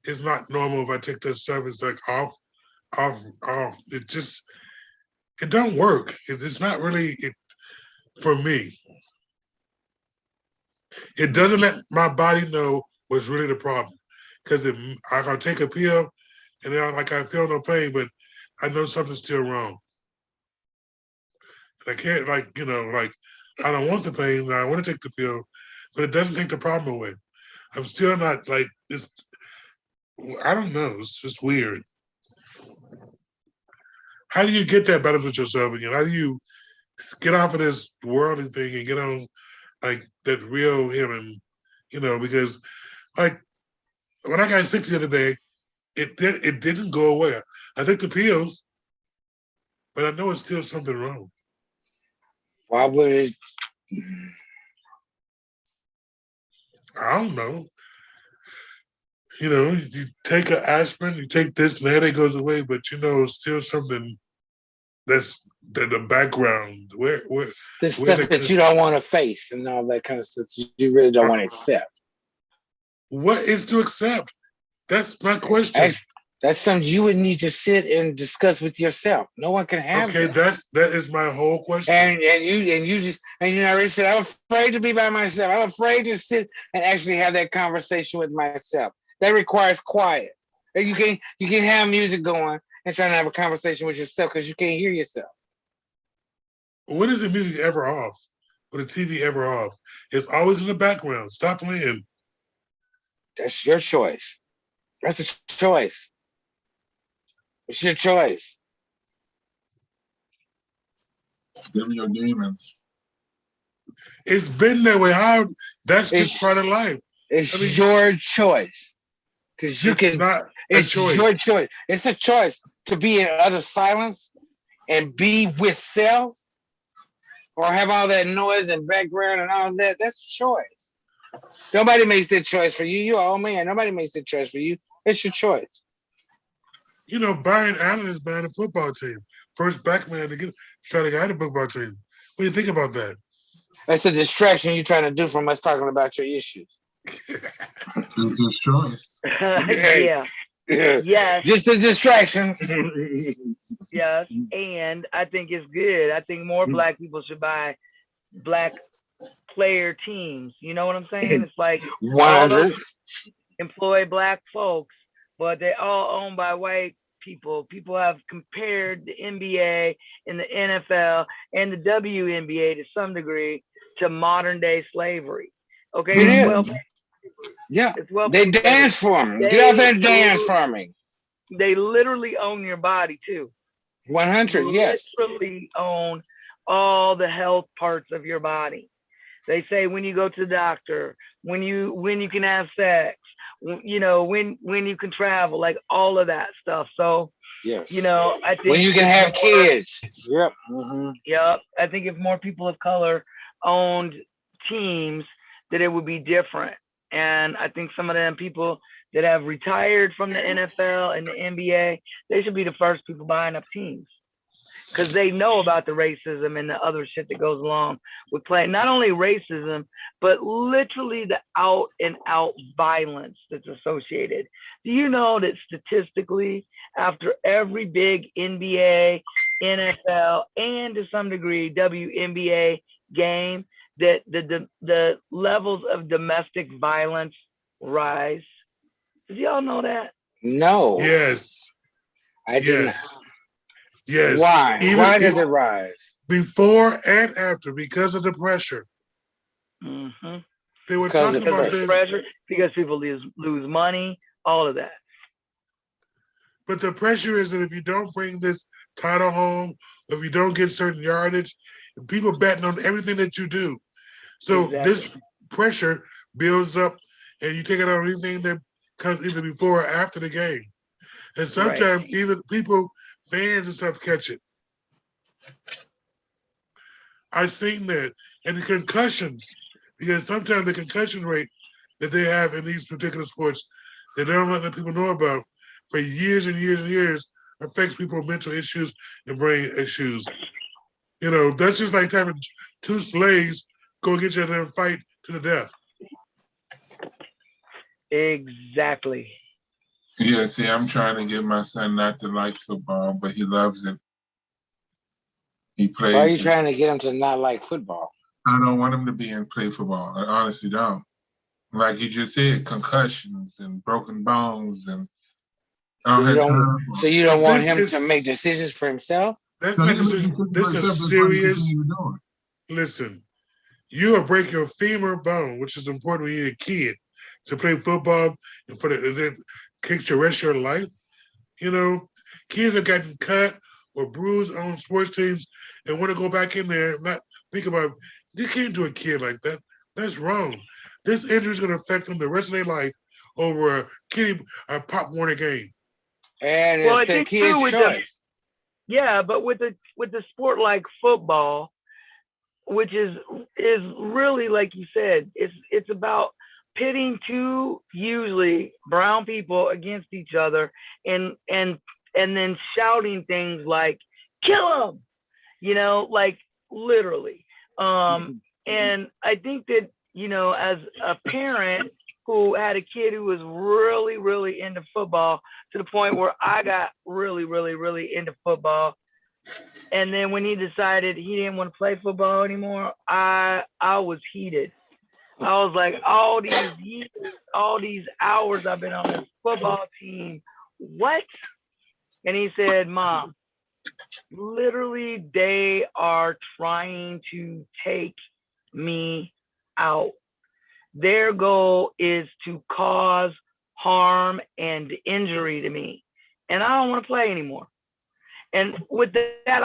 [SPEAKER 3] is not normal if I take that stuff. It's like off. It don't work. It's not really for me. It doesn't let my body know what's really the problem. Because I can take a pill and then I feel no pain, but I know something's still wrong. I can't I don't want the pain. I want to take the pill, but it doesn't take the problem away. I'm still not like this. I don't know. It's just weird. How do you get that balance with yourself again? How do you get off of this worldly thing and get on like that real him? And because like when I got sick the other day, it didn't go away. I took the pills, but I know it's still something wrong.
[SPEAKER 1] Why would it?
[SPEAKER 3] I don't know. You take an aspirin, you take this, and that goes away, but it's still something that's the background. Where
[SPEAKER 1] the stuff that you don't want to face and all that kind of stuff you really don't want to accept.
[SPEAKER 3] What is to accept? That's my question.
[SPEAKER 1] That's something you would need to sit and discuss with yourself. No one can have
[SPEAKER 3] Okay,
[SPEAKER 1] that.
[SPEAKER 3] that is my whole question.
[SPEAKER 1] And you already said I'm afraid to be by myself. I'm afraid to sit and actually have that conversation with myself. That requires quiet. And you can have music going and trying to have a conversation with yourself because you can't hear yourself.
[SPEAKER 3] When is the music ever off? Or the TV ever off? It's always in the background. Stop playing.
[SPEAKER 1] That's your choice. That's a choice. It's your choice.
[SPEAKER 2] Them your demons.
[SPEAKER 3] It's been that way. How? That's just part of life.
[SPEAKER 1] It's your choice. Because you can. It's your choice. It's a choice to be in utter silence and be with self, or have all that noise and background and all that. That's a choice. Nobody makes that choice for you. You're all man. Nobody makes that choice for you. It's your choice.
[SPEAKER 3] You know, Byron Allen is buying a football team. First black man to try to get a football team. What do you think about that?
[SPEAKER 1] That's a distraction you're trying to do from us talking about your issues.
[SPEAKER 2] It's his choice.
[SPEAKER 5] Yeah. Yes.
[SPEAKER 1] Just a distraction.
[SPEAKER 5] Yes. And I think it's good. I think more black people should buy black player teams. You know what I'm saying? It's like
[SPEAKER 1] 100.
[SPEAKER 5] Employ black folks, but they're all owned by white people. People have compared the NBA and the NFL and the WNBA to some degree to modern day slavery. Okay,
[SPEAKER 1] it is.
[SPEAKER 5] Well,
[SPEAKER 1] yeah, they dance for them. Get out there and dance for me.
[SPEAKER 5] They literally own your body too.
[SPEAKER 1] 100, yes.
[SPEAKER 5] Literally own all the health parts of your body. They say when you go to the doctor, when you can have sex, you know, when you can travel, like all of that stuff. So,
[SPEAKER 1] yes,
[SPEAKER 5] you know, I think
[SPEAKER 1] when you can have kids. Yep. Mm-hmm.
[SPEAKER 5] Yep. I think if more people of color owned teams, that it would be different. And I think some of them people that have retired from the NFL and the NBA, they should be the first people buying up teams, because they know about the racism and the other shit that goes along with playing. Not only racism, but literally the out and out violence that's associated. Do you know that statistically, after every big NBA, NFL, and to some degree WNBA game, that the levels of domestic violence rise? Did y'all know that?
[SPEAKER 1] No.
[SPEAKER 3] Yes.
[SPEAKER 1] I did not.
[SPEAKER 3] Yes.
[SPEAKER 1] Why? Why does it rise?
[SPEAKER 3] Before and after, because of the pressure.
[SPEAKER 5] Mm-hmm.
[SPEAKER 3] They were talking about this.
[SPEAKER 5] Pressure, because people lose money, all of that.
[SPEAKER 3] But the pressure is that if you don't bring this title home, if you don't get certain yardage, people betting on everything that you do. So this pressure builds up, and you take it on anything that comes either before or after the game. And sometimes even people, fans and stuff, catch it. I've seen that. And the concussions, because sometimes the concussion rate that they have in these particular sports that they don't let people know about for years and years and years affects people's mental issues and brain issues. You know, that's just like having two slaves go get each other and fight to the death.
[SPEAKER 5] Exactly.
[SPEAKER 2] Yeah, see, I'm trying to get my son not to like football, but he loves it. He plays.
[SPEAKER 1] Why are you trying to get him to not like football?
[SPEAKER 2] I don't want him to be and play football. I honestly don't. Like you just said, concussions and broken bones and
[SPEAKER 1] so you don't want him to make decisions for himself?
[SPEAKER 3] That's not decisions. This is a serious. Listen, you will break your femur bone, which is important when you're a kid, to play football and then kicks the rest of your life. You know, kids have gotten cut or bruised on sports teams and want to go back in there and not think about, you can't do a kid like that. That's wrong. This injury is going to affect them the rest of their life over a Pop Warner game.
[SPEAKER 1] And it's a kid's choice.
[SPEAKER 5] But with the sport like football, which is really, like you said, it's about pitting two usually brown people against each other and then shouting things like "kill him," you know, like literally. And I think that, you know, as a parent who had a kid who was really, really into football to the point where I got really, really, really into football. And then when he decided he didn't want to play football anymore, I was heated. I was like, all these years, all these hours I've been on this football team, what? And he said, Mom, literally they are trying to take me out. Their goal is to cause harm and injury to me. And I don't want to play anymore. And with that,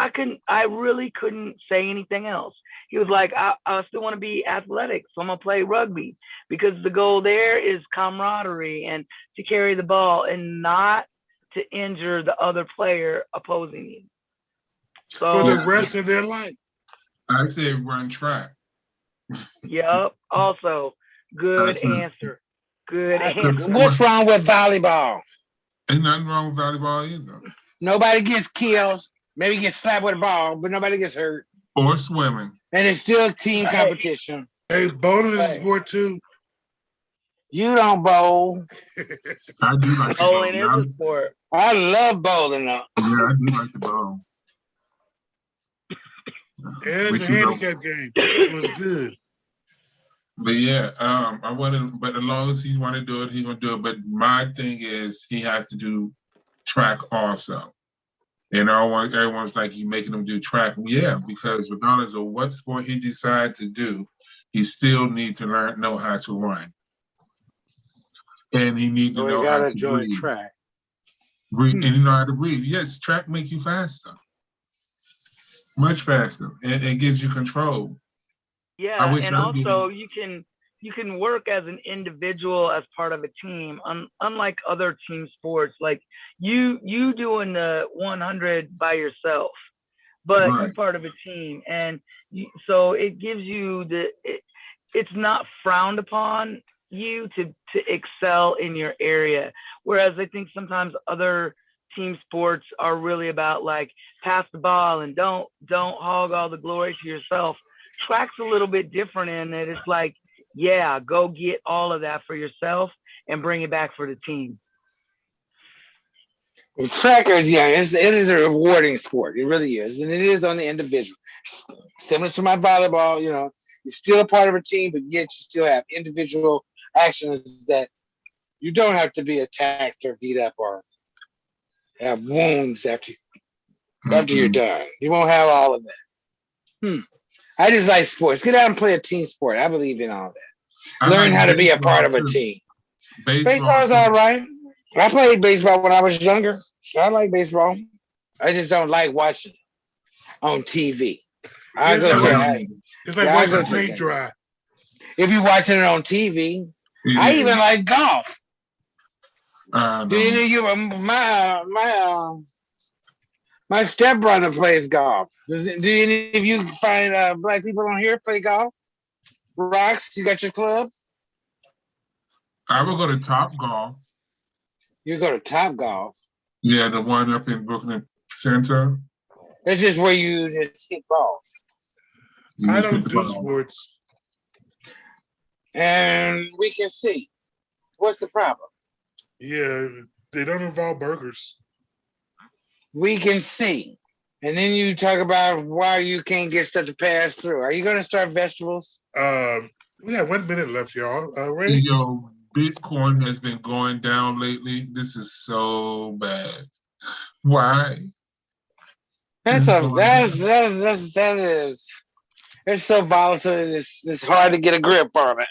[SPEAKER 5] I really couldn't say anything else. He was like, I still want to be athletic, so I'm going to play rugby because the goal there is camaraderie and to carry the ball and not to injure the other player opposing you. So,
[SPEAKER 3] for the rest of their life.
[SPEAKER 2] I say run track.
[SPEAKER 5] Yep. Also, good answer. Good answer.
[SPEAKER 1] What's wrong with volleyball?
[SPEAKER 2] Ain't nothing wrong with volleyball either.
[SPEAKER 1] Nobody gets killed. Maybe gets slapped with a ball, but nobody gets hurt.
[SPEAKER 2] Or swimming.
[SPEAKER 1] And it's still team competition.
[SPEAKER 3] Hey, bowling is a sport too.
[SPEAKER 1] You don't bowl.
[SPEAKER 2] I do like
[SPEAKER 5] bowling is a sport.
[SPEAKER 1] I love bowling though.
[SPEAKER 2] Yeah, I do like the bowl.
[SPEAKER 3] And it's a handicap game. It was good.
[SPEAKER 2] But yeah, but as long as he want to do it, he's gonna do it. But my thing is he has to do track also. And everyone's like, you making him do track. Yeah, because regardless of what sport he decides to do, he still needs to know how to run. And he needs to know how to breathe.
[SPEAKER 1] Track.
[SPEAKER 2] And you know how to breathe. Yes, track makes you faster. Much faster. And it gives you control.
[SPEAKER 5] Yeah, and also you can work as an individual as part of a team, unlike other team sports. Like you doing the 100 by yourself, but you're part of a team, and so it gives you it's not frowned upon you to excel in your area. Whereas I think sometimes other team sports are really about like pass the ball and don't hog all the glory to yourself. Track's a little bit different in that it's like, yeah, go get all of that for yourself and bring it back for the team.
[SPEAKER 1] Trackers, yeah, it is a rewarding sport. It really is. And it is on the individual. Similar to my volleyball, you're still a part of a team, but yet you still have individual actions that you don't have to be attacked or beat up or have wounds after you're done. You won't have all of that. I just like sports. Get out and play a team sport. I believe in all that. Learn how to be a part of a team. Baseball's all right. I played baseball when I was younger. I like baseball. I just don't like watching on TV.
[SPEAKER 3] It's like watching paint dry.
[SPEAKER 1] If you're watching it on TV, I even like golf. Do any of you? My stepbrother plays golf. Do any of you find black people on here play golf? Rocks, you got your clubs?
[SPEAKER 2] I will go to Top Golf.
[SPEAKER 1] You go to Top Golf?
[SPEAKER 2] Yeah, the one up in Brooklyn Center.
[SPEAKER 1] That's just where you just hit balls.
[SPEAKER 3] I don't do sports.
[SPEAKER 1] And we can see. What's the problem?
[SPEAKER 3] Yeah, they don't involve burgers.
[SPEAKER 1] We can see. And then you talk about why you can't get stuff to pass through. Are you going to start vegetables?
[SPEAKER 3] We have 1 minute left, y'all. Ray?
[SPEAKER 2] Yo, Bitcoin has been going down lately. This is so bad. Why?
[SPEAKER 1] It's so volatile. It's hard to get a grip on it.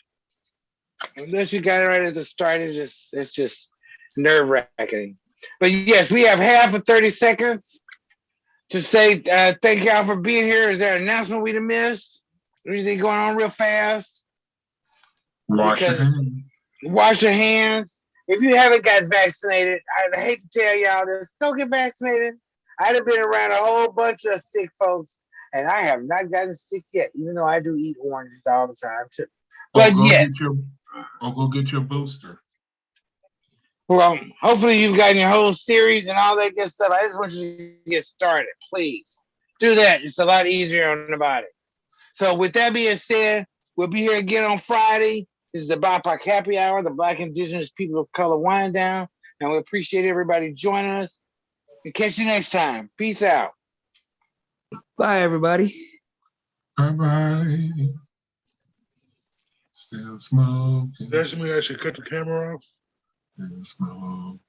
[SPEAKER 1] Unless you got it right at the start, it's just nerve-wracking. But yes, we have half of 30 seconds to say thank y'all for being here. Is there an announcement we'd have missed? Anything going on real fast?
[SPEAKER 2] Wash your hands.
[SPEAKER 1] Wash your hands. If you haven't got vaccinated, I'd hate to tell y'all this. Go get vaccinated. I'd have been around a whole bunch of sick folks, and I have not gotten sick yet, even though I do eat oranges all the time too. But yes.
[SPEAKER 2] Go get your booster.
[SPEAKER 1] Well, hopefully you've gotten your whole series and all that good stuff. I just want you to get started. Please do that. It's a lot easier on the body. So with that being said, we'll be here again on Friday. This is the BIPOC Happy Hour, the Black Indigenous People of Color Wind Down. And we appreciate everybody joining us. And catch you next time. Peace out.
[SPEAKER 5] Bye, everybody.
[SPEAKER 2] Bye-bye. Still smoking.
[SPEAKER 3] Does that mean I should cut the camera off?
[SPEAKER 2] Still smoking.